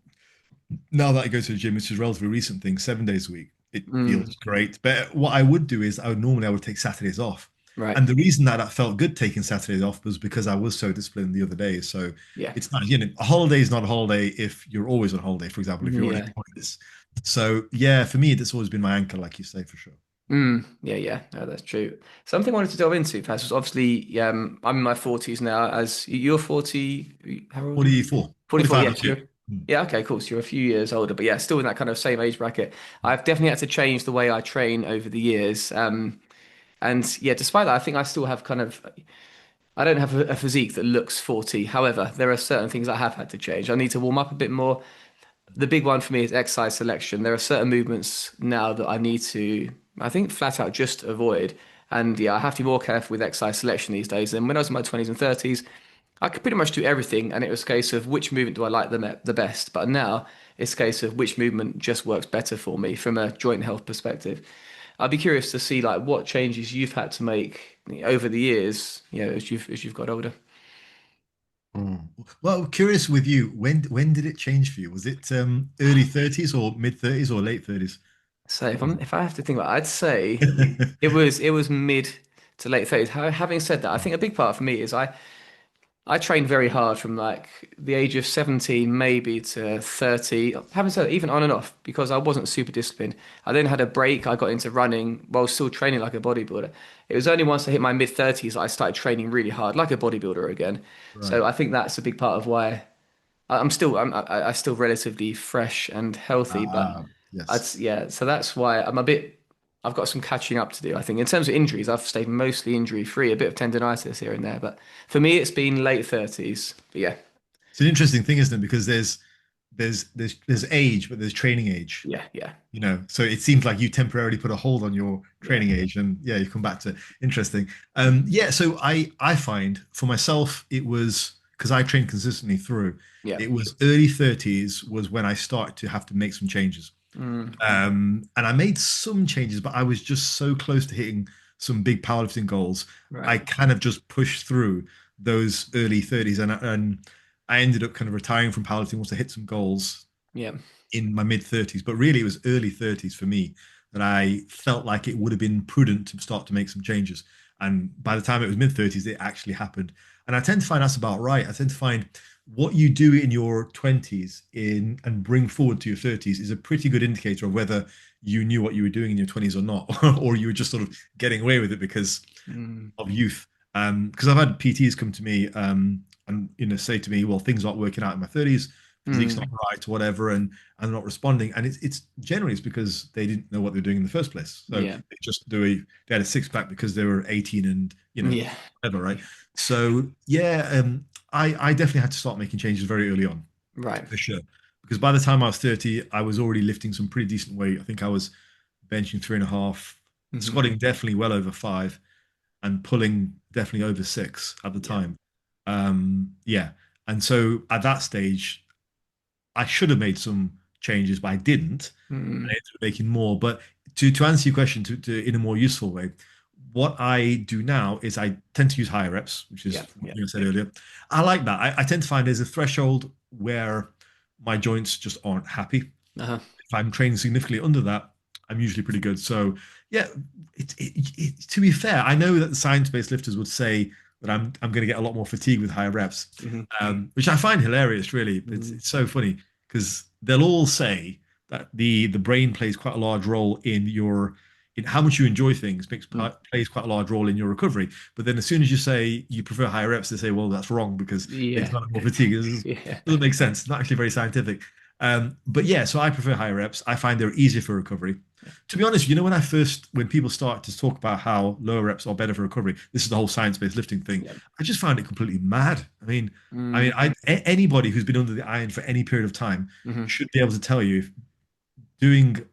that I go to the gym, which is a relatively recent thing, 7 days a week, it Mm, feels great. But what I would do is I would take Saturdays off. right. And the reason that I felt good taking Saturdays off was because I was so disciplined the other days. So Yeah. it's not, a holiday is not a holiday if you're always on holiday, for example, if you're already Yeah. this. So yeah, for me, it's always been my anchor, like you say, for sure. Yeah, yeah, no, that's true. Something I wanted to delve into, Faz, was obviously, I'm in my 40s now. As you're 40, how old are you? 44, 44, 45 yeah. this year. Mm. Yeah, okay, cool. So you're a few years older, but yeah, still in that kind of same age bracket. I've definitely had to change the way I train over the years. And yeah, despite that, I think I still have I don't have a physique that looks 40. However, there are certain things I have had to change. I need to warm up a bit more. The big one for me is exercise selection. There are certain movements now that I need to, I think, flat out just avoid. And yeah, I have to be more careful with exercise selection these days. And when I was in my 20s and 30s, I could pretty much do everything, and it was a case of which movement do I like the best. But now it's a case of which movement just works better for me from a joint health perspective. I'd be curious to see like what changes you've had to make over the years, as you've got older. Mm. Well, curious with you, when did it change for you? Was it early 30s or mid 30s or late 30s? So What was if I have to think about it, I'd say it? it was mid to late 30s. Having said that, I think a big part for me is I trained very hard from like the age of 17 maybe to 30. Having said that, even on and off because I wasn't super disciplined. I then had a break. I got into running while still training like a bodybuilder. It was only once I hit my mid 30s that I started training really hard like a bodybuilder again. So Right. I think that's a big part of why I'm still relatively fresh and healthy, but Yes. yeah, so that's why I've got some catching up to do. I think in terms of injuries, I've stayed mostly injury free, a bit of tendonitis here and there, but for me, it's been late 30s. But yeah, It's an interesting thing, isn't it? Because there's age, but there's training age. yeah, yeah, So it seems like you temporarily put a hold on your yeah, training age, and yeah, you come back to interesting. Yeah, so I find for myself it was because I trained consistently through. yeah. It was early 30s was when I started to have to make some changes. Mm, And I made some changes, but I was just so close to hitting some big powerlifting goals. right. I kind of just pushed through those early 30s, and I ended up kind of retiring from powerlifting once I hit some goals Yeah. in my mid 30s, but really it was early 30s for me that I felt like it would have been prudent to start to make some changes. And by the time it was mid 30s, it actually happened. And I tend to find that's about right. I tend to find what you do in your 20s in and bring forward to your 30s is a pretty good indicator of whether you knew what you were doing in your 20s or not, or you were just sort of getting away with it because Mm, of youth. Because I've had PTs come to me and say to me, well, things aren't working out in my 30s, physique's not mm, right, or whatever, and I'm not responding. And it's generally it's because they didn't know what they're doing in the first place. So yeah. they just they had a six pack because they were 18 and Yeah. whatever, right? So yeah, I definitely had to start making changes very early on Right. for sure. Because by the time I was 30, I was already lifting some pretty decent weight. I think I was benching 3.5, Hmm. squatting definitely well over 5 and pulling definitely over 6 at the Yeah. time. Yeah. And so at that stage, I should have made some changes, but I didn't. And I Mm, ended up making more. But to answer your question in a more useful way, what I do now is I tend to use higher reps, which yeah. is what Yeah. you said earlier. I like that. I tend to find there's a threshold where my joints just aren't happy. Uh-huh. If I'm training significantly under that, I'm usually pretty good. So yeah, to be fair, I know that the science-based lifters would say that I'm going to get a lot more fatigue with higher reps, Hmm. which I find hilarious, really. But it's so funny because they'll all say that the brain plays quite a large role in how much you enjoy things Mm. plays quite a large role in your recovery. But then as soon as you say you prefer higher reps, they say, well, that's wrong because they Yeah. develop more fatigue. It Yeah. doesn't make sense. It's not actually very scientific. But yeah, so I prefer higher reps. I find they're easier for recovery. To be honest, when people start to talk about how lower reps are better for recovery, this is the whole science-based lifting thing. Yeah. I just found it completely mad. Mm, Anybody who's been under the iron for any period of time hmm should be able to tell you if doing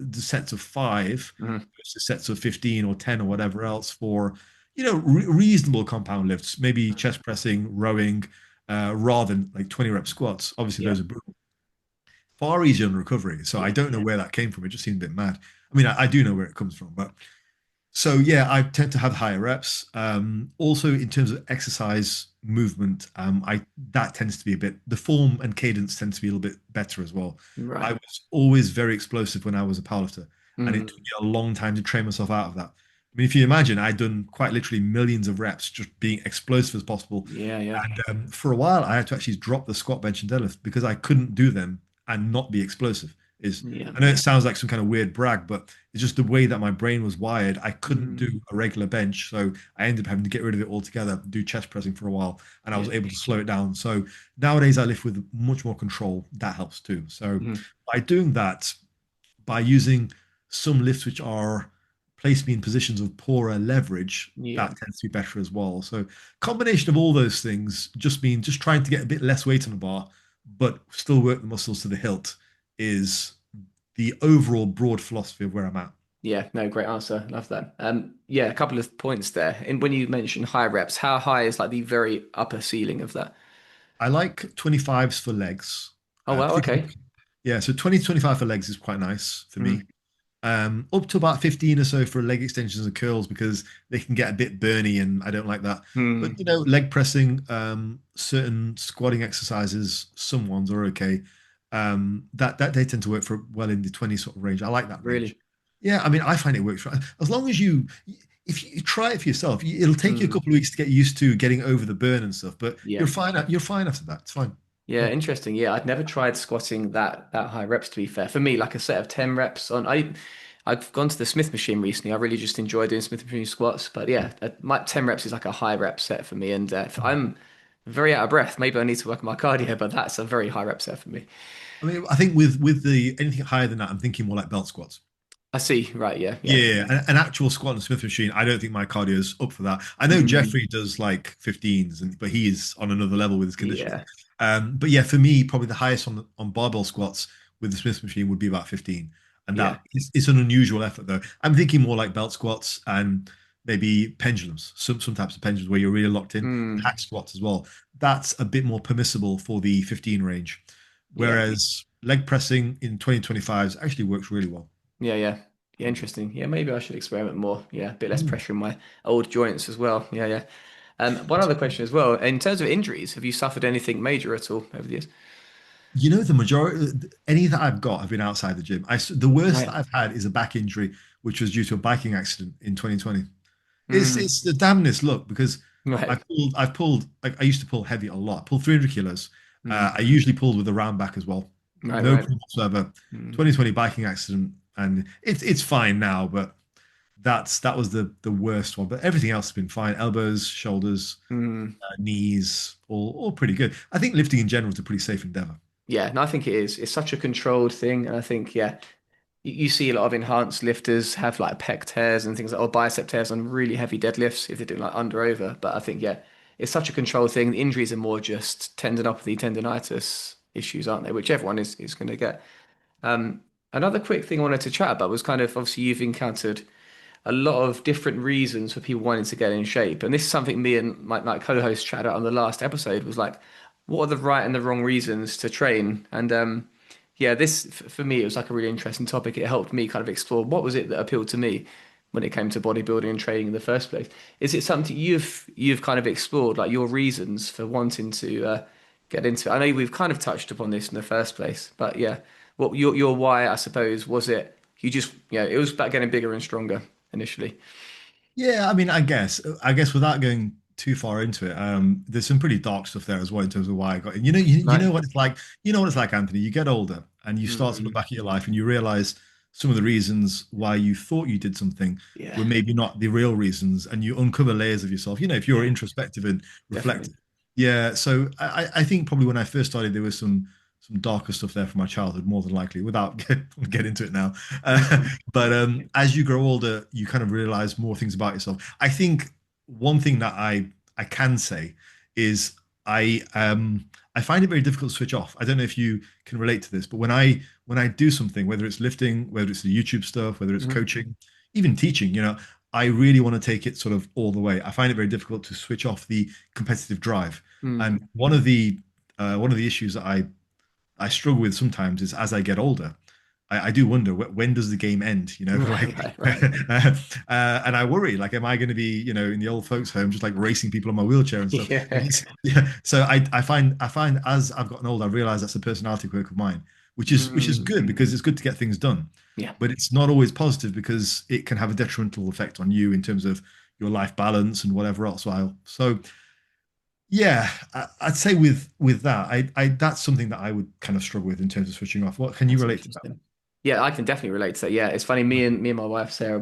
the sets of five hmm versus sets of 15 or 10 or whatever else for, reasonable compound lifts, maybe chest pressing, rowing, rather than like 20 rep squats. Obviously, Yeah. those are brutal, far easier on recovery. So I Yeah. don't know where that came from. It just seemed a bit mad. I do know where it comes from, but so yeah, I tend to have higher reps. Also, in terms of exercise movement, I that tends to be a bit. The form and cadence tends to be a little bit better as well. I Right. was always very explosive when I was a powerlifter, and it took Mm, me a long time to train myself out of that. If you imagine, I'd done quite literally millions of reps just being explosive as possible, yeah. Yeah. and for a while, I had to actually drop the squat, bench, and deadlift because I couldn't do them and not be explosive. Is Yeah. I know it sounds like some kind of weird brag, but it's just the way that my brain was wired. I couldn't do Mm, a regular bench, so I ended up having to get rid of it altogether, do chest pressing for a while, and I was yeah. able to slow it down. So nowadays I lift with much more control. That helps too. So Mm, by doing that, by using some lifts which are place me in positions of poorer leverage, yeah. that tends to be better as well. So combination of all those things just mean just trying to get a bit less weight on the bar, but still work the muscles to the hilt is the overall broad philosophy of where I'm at. Yeah. No, great answer. Love that. Yeah, a couple of points there. And when you mentioned high reps, how high is like the very upper ceiling of that? I like 25s for legs, Oh wow, particularly. okay. Yeah, so 20 to 25 for legs is quite nice for me. Mm, Up to about 15 or so for leg extensions and curls because they can get a bit burny and I don't like that. But mm, leg pressing, certain squatting exercises, some ones are okay. That they tend to work for well in the 20 sort of range. I like that range. really? Yeah, I find it works for as long as if you try it for yourself, it'll take you a Mm, couple of weeks to get used to getting over the burn and stuff, but you're yeah. fine. You're fine after that. It's fine. Yeah, interesting. Yeah, I'd never tried squatting that high reps to be fair. For me, like a set of 10 reps on I've gone to the Smith machine recently. I really just enjoy doing Smith machine squats. But yeah, my 10 reps is like a high rep set for me. And if I'm very out of breath. Maybe I need to work on my cardio, but that's a very high rep set for me. I think with the anything higher than that, I'm thinking more like belt squats. I see. Right. Yeah. Yeah. Yeah, an actual squat on the Smith machine. I don't think my cardio is up for that. I know Mm, Jeffrey does like 15s, but he is on another level with his conditioning. yeah. But yeah, for me, probably the highest on barbell squats with the Smith machine would be about 15, and Yeah. it's an unusual effort though. I'm thinking more like belt squats and maybe pendulums, some types of pendulums where you're really locked in. Mm, Hack squats as well. That's a bit more permissible for the 15 range, yeah. whereas leg pressing in 2025s actually works really well. Yeah. Yeah. Yeah. Interesting. Yeah. Maybe I should experiment more. Yeah. A bit less Mm. pressure in my old joints as well. Yeah. Yeah. One other question as well. In terms of injuries, have you suffered anything major at all over the years? The majority, any that I've got have been outside the gym. The worst that Right. I've had is a back injury, which was due to a biking accident in 2020. Mm, It's the damnedest luck because right. I've pulled, like I used to pull heavy a lot. I pulled 300 kilos. Mm, I usually pulled with a round back as well. right. No Right. problem whatsoever. Mm, 2020 biking accident, and it's fine now, but that was the worst one. But everything else has been fine. Elbows, shoulders, mm. knees, all pretty good. I think lifting in general is a pretty safe endeavor. Yeah, no, I think it is. It's such a controlled thing, and I think yeah, you see a lot of enhanced lifters have like pec tears and things like or bicep tears on really heavy deadlifts if they're doing like under over. But I think yeah, it's such a controlled thing. The injuries are more just tendinopathy, tendonitis issues, aren't they? Which everyone is going to get. Um, Another quick thing I wanted to chat about was kind of obviously you've encountered a lot of different reasons for people wanting to get in shape. And this is something me and my co-host chatted about on the last episode was like, what are the right and the wrong reasons to train? And yeah, this for me, it was like a really interesting topic. It helped me kind of explore what was it that appealed to me when it came to bodybuilding and training in the first place. Is it something you've kind of explored, like your reasons for wanting to get into it? I know we've kind of touched upon this in the first place, but yeah, what your why, I suppose, was it you just it was about getting bigger and stronger initially. Yeah, I guess without going too far into it, there's some pretty dark stuff there as well in terms of why I got in. You Right. know what it's like. You know what it's like, Anthony. You get older and you start to look Mm, back at your life and you realize some of the reasons why you thought you did something yeah. were maybe not the real reasons, and you uncover layers of yourself. If you're Yeah. introspective and Definitely. reflective. Yeah, so I think probably when I first started, there was some some darker stuff there from my childhood, more than likely, without get into it now. Uh, but as you grow older, you kind of realize more things about yourself. I think one thing that I can say is I find it very difficult to switch off. I don't know if you can relate to this, but when I do something, whether it's lifting, whether it's the YouTube stuff, whether it's Mhm. coaching, even teaching, I really want to take it sort of all the way. I find it very difficult to switch off the competitive drive. Mm. And one of the issues that I struggle with sometimes is as I get older, I do wonder when does the game end? Right, Like, right, right. and I worry, like, am I going to be, in the old folks' home, just like racing people on my wheelchair and stuff? Yeah. Yeah. So I find as I've gotten older, I realize that's a personality quirk of mine, which is Mm. good because it's good to get things done, Yeah. but it's not always positive because it can have a detrimental effect on you in terms of your life balance and whatever else. So yeah, I'd say with that, I that's something that I would kind of struggle with in terms of switching off. What can you That's relate to interesting. Yeah, I can definitely relate to that. Yeah, it's funny. Me and my wife Sarah,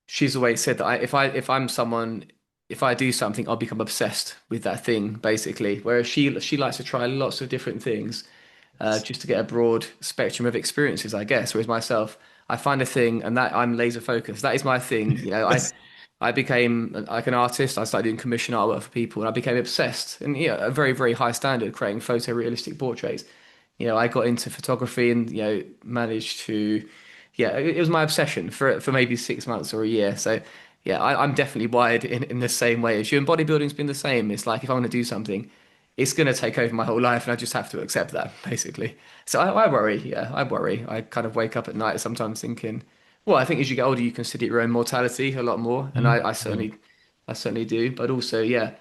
she's always said that if I'm someone, if I do something, I'll become obsessed with that thing, basically. Whereas she likes to try lots of different things, just to get a broad spectrum of experiences, I guess. Whereas myself, I find a thing and that I'm laser focused. That is my thing. that? I became like an artist. I started doing commission artwork for people, and I became obsessed. And a very, very high standard, creating photorealistic portraits. I got into photography and managed to, yeah, it was my obsession for maybe 6 months or a year. So, yeah, I'm definitely wired in the same way as you. And bodybuilding's been the same. It's like if I want to do something, it's going to take over my whole life, and I just have to accept that, basically. So I worry. Yeah, I worry. I kind of wake up at night sometimes thinking, well, I think as you get older, you consider your own mortality a lot more, and I Yeah. certainly do. But also, yeah,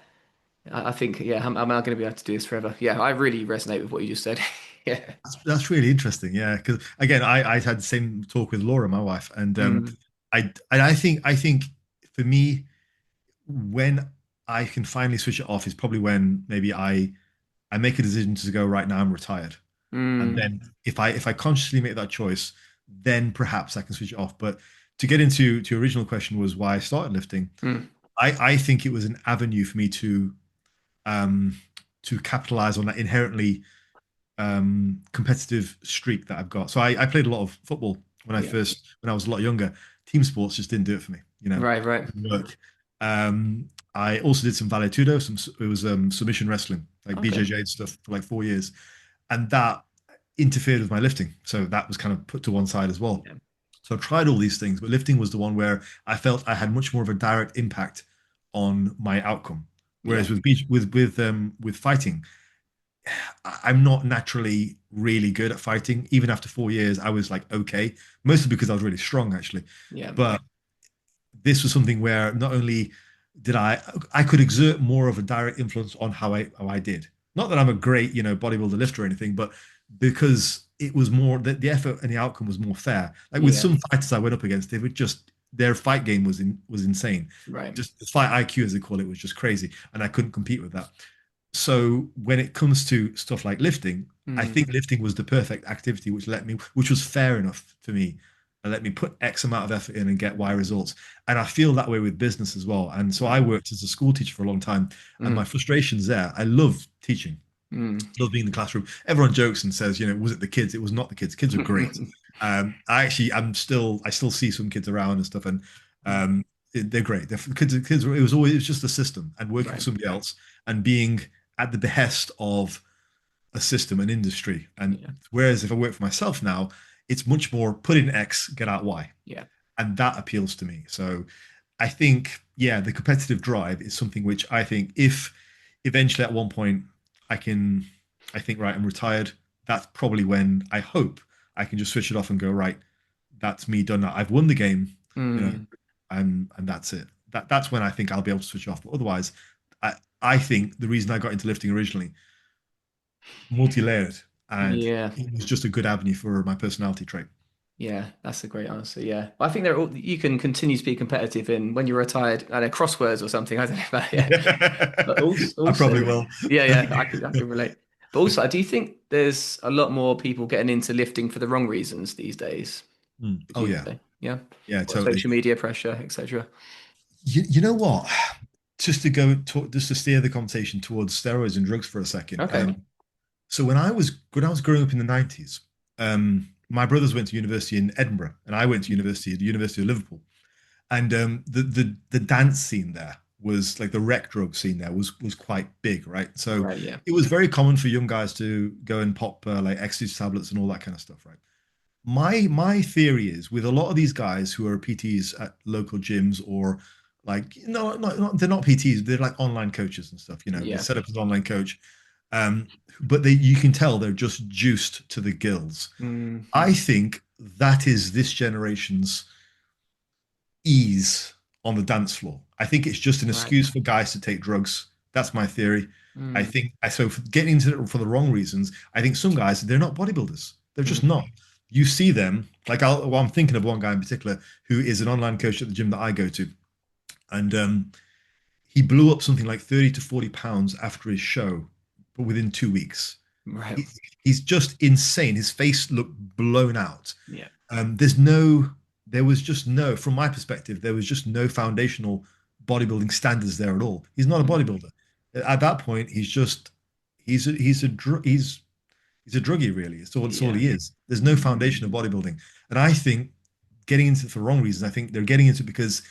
I think, yeah, am I going to be able to do this forever? Yeah, I really resonate with what you just said. Yeah. That's really interesting. Yeah, because again, I had the same talk with Laura, my wife, and Mm, I think for me, when I can finally switch it off is probably when maybe I make a decision to go right now. I'm retired, and mm, then if I consciously make that choice, then perhaps I can switch it off. But to get into to your original question was why I started lifting. mm, I think it was an avenue for me um to capitalize on that inherently competitive streak that I've got. So I played a lot of football yeah. when I was a lot younger. Team sports just didn't do it for me, Right, right. work. I also did some valetudo, it was submission wrestling, like Okay. BJJ and stuff for like 4 years, and that interfered with my lifting. So that was kind of put to one side as well. Yeah. So I tried all these things, but lifting was the one where I felt I had much more of a direct impact on my outcome. Yeah. Whereas with fighting, I'm not naturally really good at fighting. Even after 4 years, I was like okay, mostly because I was really strong actually. Yeah. But this was something where not only did I could exert more of a direct influence on how I did. Not that I'm a great, bodybuilder lifter or anything, but because it was more the effort and the outcome was more fair. Like with Yeah. some fighters I went up against, they were just their fight game was insane. Right. Just the fight IQ, as they call it, was just crazy, and I couldn't compete with that. So when it comes to stuff like lifting, I Mm, think lifting was the perfect activity, which was fair enough for me, and let me put X amount of effort in and get Y results. And I feel that way with business as well. And so yeah. I worked as a school teacher for a long time, and my Mm, frustrations there, I love teaching, mm. love being in the classroom. Everyone jokes and says, was it the kids? It was not the kids. Kids are great. I still see some kids around and stuff, and they're great. Kids. It was just a system and working for Right. somebody else and being at the behest of a system, an industry. And Yeah. whereas if I work for myself now, it's much more put in X, get out Y, Yeah. and that appeals to me. So I think, yeah, the competitive drive is something which I think if eventually at one point I can, I think, right, I'm retired, that's probably when I hope I can just switch it off and go, right, that's me done now. I've won the game, you know, Mm. and that's it. That's when I think I'll be able to switch off. But otherwise, I think the reason I got into lifting originally, multi-layered, and Yeah. it was just a good avenue for my personality trait. Yeah. That's a great answer. Yeah. I think you can continue to be competitive in when you're retired, I don't know, crosswords or something. I don't know about, yeah. But I also, probably will. yeah, yeah, I can relate. But also, do you think there's a lot more people getting into lifting for the wrong reasons these days? Would Oh you yeah, say? Yeah. yeah, What, totally. social media pressure, etc. You know what? Just to steer the conversation towards steroids and drugs for a second. Okay. So when I was growing up in the 90s, my brothers went to university in Edinburgh, and I went to university at the University of Liverpool. And the dance scene there was like the rec drug scene there was quite big, right? So Right, yeah. it was very common for young guys to go and pop like ecstasy tablets and all that kind of stuff, right? My theory is with a lot of these guys who are PTs at local gyms or like they're not PTs, they're like online coaches and stuff, you know, they Yeah. set up as an online coach. Um, but you can tell they're just juiced to the gills. Hmm. I think that is this generation's ease on the dance floor. I think it's just an Right. excuse for guys to take drugs. That's my theory. I Mm. think so for getting into it for the wrong reasons. I think some guys they're not bodybuilders. They're just Mm. not. You see them like I'm thinking of one guy in particular who is an online coach at the gym that I go to, and he blew up something like 30 to 40 pounds after his show, but within 2 weeks. Right. He, he's just insane. His face looked blown out. Yeah. There's no, there was just no, from my perspective, there was just no foundational bodybuilding standards there at all. He's not a Mm. bodybuilder. At that point, he's a druggie really. It's all Yeah. he is. There's no foundation of bodybuilding, and I think getting into it for the wrong reasons. I think they're getting into it because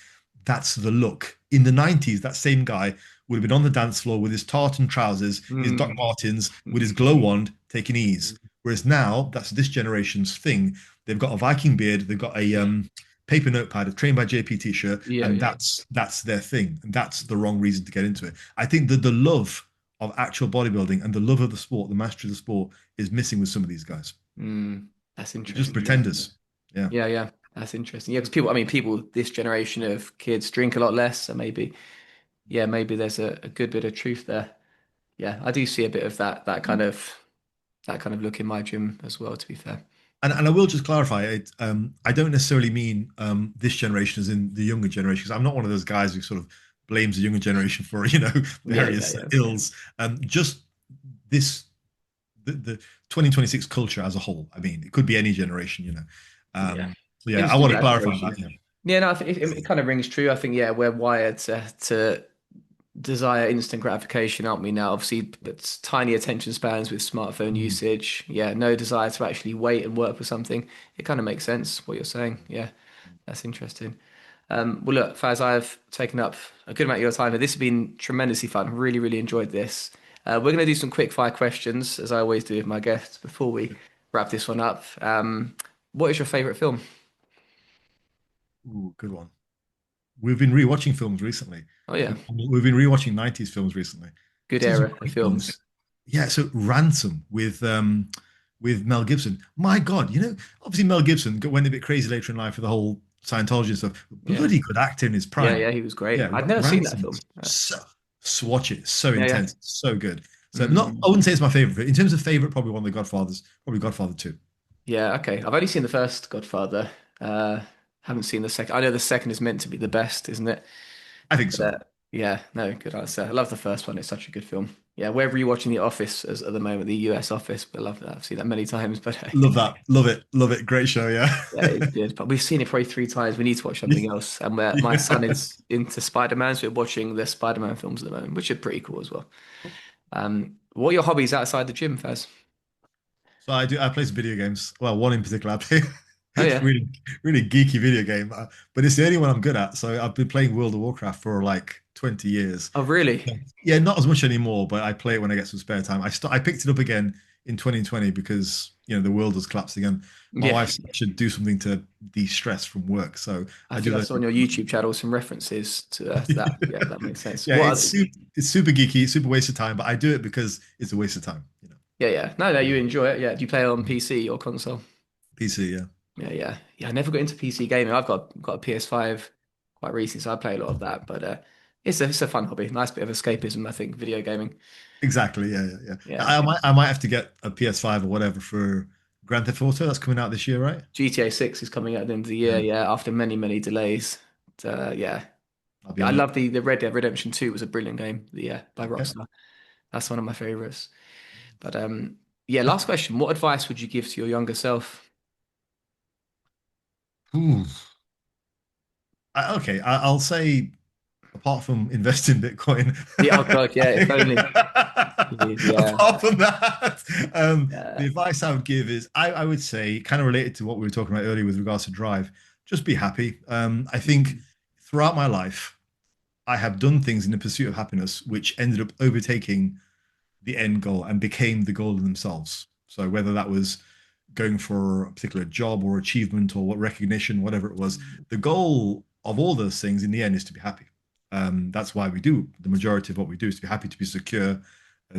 that's the look. In the 90s, that same guy would have been on the dance floor with his tartan trousers, his Doc Mm. Martens, with his Mm. glow wand, taking ease. Whereas now, that's this generation's thing. They've got a Viking beard, they've got a Yeah. paper notepad, a trained by JP t-shirt, Yeah. and Yeah. that's their thing. And that's the wrong reason to get into it. I think that the love of actual bodybuilding and the love of the sport, the mastery of the sport, is missing with some of these guys. Mm. That's They're just interesting. Yeah. pretenders. Yeah. Yeah. Yeah. That's interesting. Yeah, because people, I mean, people, this generation of kids drink a lot less, so maybe, yeah, maybe there's a good bit of truth there. Yeah, I do see a bit of that kind of look in my gym as well, to be fair. And I will just clarify it. I don't necessarily mean this generation as in the younger generation, because I'm not one of those guys who sort of blames the younger generation for, Yeah, yeah, various yeah. ills. Just this, the 2026 culture as a whole. I mean, it could be any generation. Yeah. So yeah, I want Instantly to clarify that. gratification. Yeah, no, I think it kind of rings true. I think, yeah, we're wired to desire instant gratification, aren't we now? Obviously, it's tiny attention spans with smartphone Yeah. usage. Yeah, no desire to actually wait and work for something. It kind of makes sense what you're saying. Yeah, that's interesting. Well, look, Faz, I've taken up a good amount of your time, but this has been tremendously fun. Really, really enjoyed this. We're going to do some quick fire questions, as I always do with my guests, before we wrap this one up. What is your favorite film? Ooh, good one. We've been rewatching films recently. Oh, yeah, We've been rewatching 90s films recently. good Seen some era of great films. ones. Yeah, so Ransom with Mel Gibson. My God, obviously Mel Gibson went a bit crazy later in life with the whole Scientology and stuff. Yeah, Bloody good actor in his yeah, prime. yeah, he was great. Yeah, I'd never seen that Ransom. film. Swatch it. So Yeah, yeah. intense, so good. So not, Mm. I wouldn't say it's my favorite. In terms of favorite, probably one of the Godfathers. Probably Godfather 2. Yeah, okay. I've only seen the first Godfather. Haven't seen the second. I know the second is meant to be the best, isn't it? I think But, so. yeah, no, good answer. I love the first one. It's such a good film. Yeah, we're rewatching The Office as at the moment, the US Office. But I love that. I've seen that many times. But Love that. Love it. Love it. Great show. Yeah. yeah, it's good. But we've seen it probably three times. We need to watch something else. And my son Yeah. is into Spider-Man, so we're watching the Spider-Man films at the moment, which are pretty cool as well. What are your hobbies outside the gym, Faz? So I play some video games. Well, one in particular, I play Oh yeah. really really geeky video game, but it's the only one I'm good at. So I've been playing World of Warcraft for like 20 years. Oh really? Yeah, not as much anymore, but I play it when I get some spare time. I picked it up again in 2020 because the world has collapsed again. My Yeah. wife said I should do something to de-stress from work, so I I think do I that. saw on your YouTube channel some references to that. Yeah, that makes sense. Yeah, it's super geeky, super waste of time, but I do it because it's a waste of time. Yeah, yeah. No, no, you enjoy it. Yeah. Do you play on PC or console? PC, yeah. Yeah, yeah. Yeah, I never got into PC gaming. I've got a PS5 quite recently, so I play a lot of that. But it's a fun hobby. Nice bit of escapism, I think, video gaming. Exactly. Yeah, yeah, yeah. Yeah. I might have to get a PS5 or whatever for Grand Theft Auto. That's coming out this year, right? GTA 6 is coming out at the end of the year, Yeah, yeah, after many, many delays. Yeah. I'll be Yeah, I on it. love the Red Dead Redemption 2 was a brilliant game. Yeah, by Okay. Rockstar. That's one of my favorites. But yeah, last question. What advice would you give to your younger self? Ooh. Okay, I'll say. apart from invest in Bitcoin. Yeah, oh God, yeah, if only. Yeah, Apart from that, yeah, the advice I would give is I would say, kind of related to what we were talking about earlier with regards to drive, just be happy. I think throughout my life, I have done things in the pursuit of happiness which ended up overtaking the end goal and became the goal in themselves. So whether that was going for a particular job or achievement or what recognition, whatever it was, the goal of all those things in the end is to be happy. That's why we do the majority of what we do is to be happy, to be secure,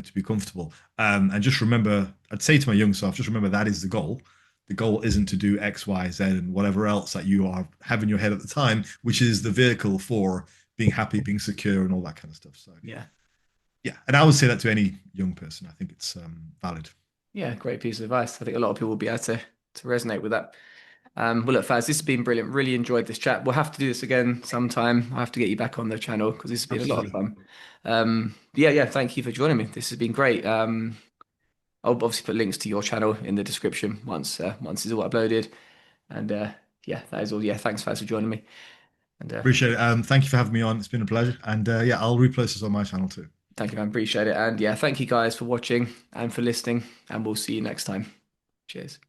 to be comfortable. And just remember, I'd say to my young self, just remember that is the goal. The goal isn't to do X, Y, Z, and whatever else that you are have in your head at the time, which is the vehicle for being happy, being secure, and all that kind of stuff. So yeah, yeah, and I would say that to any young person. I think it's valid. yeah. Great piece of advice. I think a lot of people will be able to resonate with that. Well, look, Faz, this has been brilliant. Really enjoyed this chat. We'll have to do this again sometime. I have to get you back on the channel because this has been a lot of Absolutely. fun. Yeah, yeah. Thank you for joining me. This has been great. I'll obviously put links to your channel in the description once it's all uploaded. And yeah, that is all. Yeah, thanks, Faz, for joining me. And Appreciate it. Thank you for having me on. It's been a pleasure. And yeah, I'll repost this on my channel too. thank you, man. Appreciate it. And yeah, thank you guys for watching and for listening. And we'll see you next time. Cheers.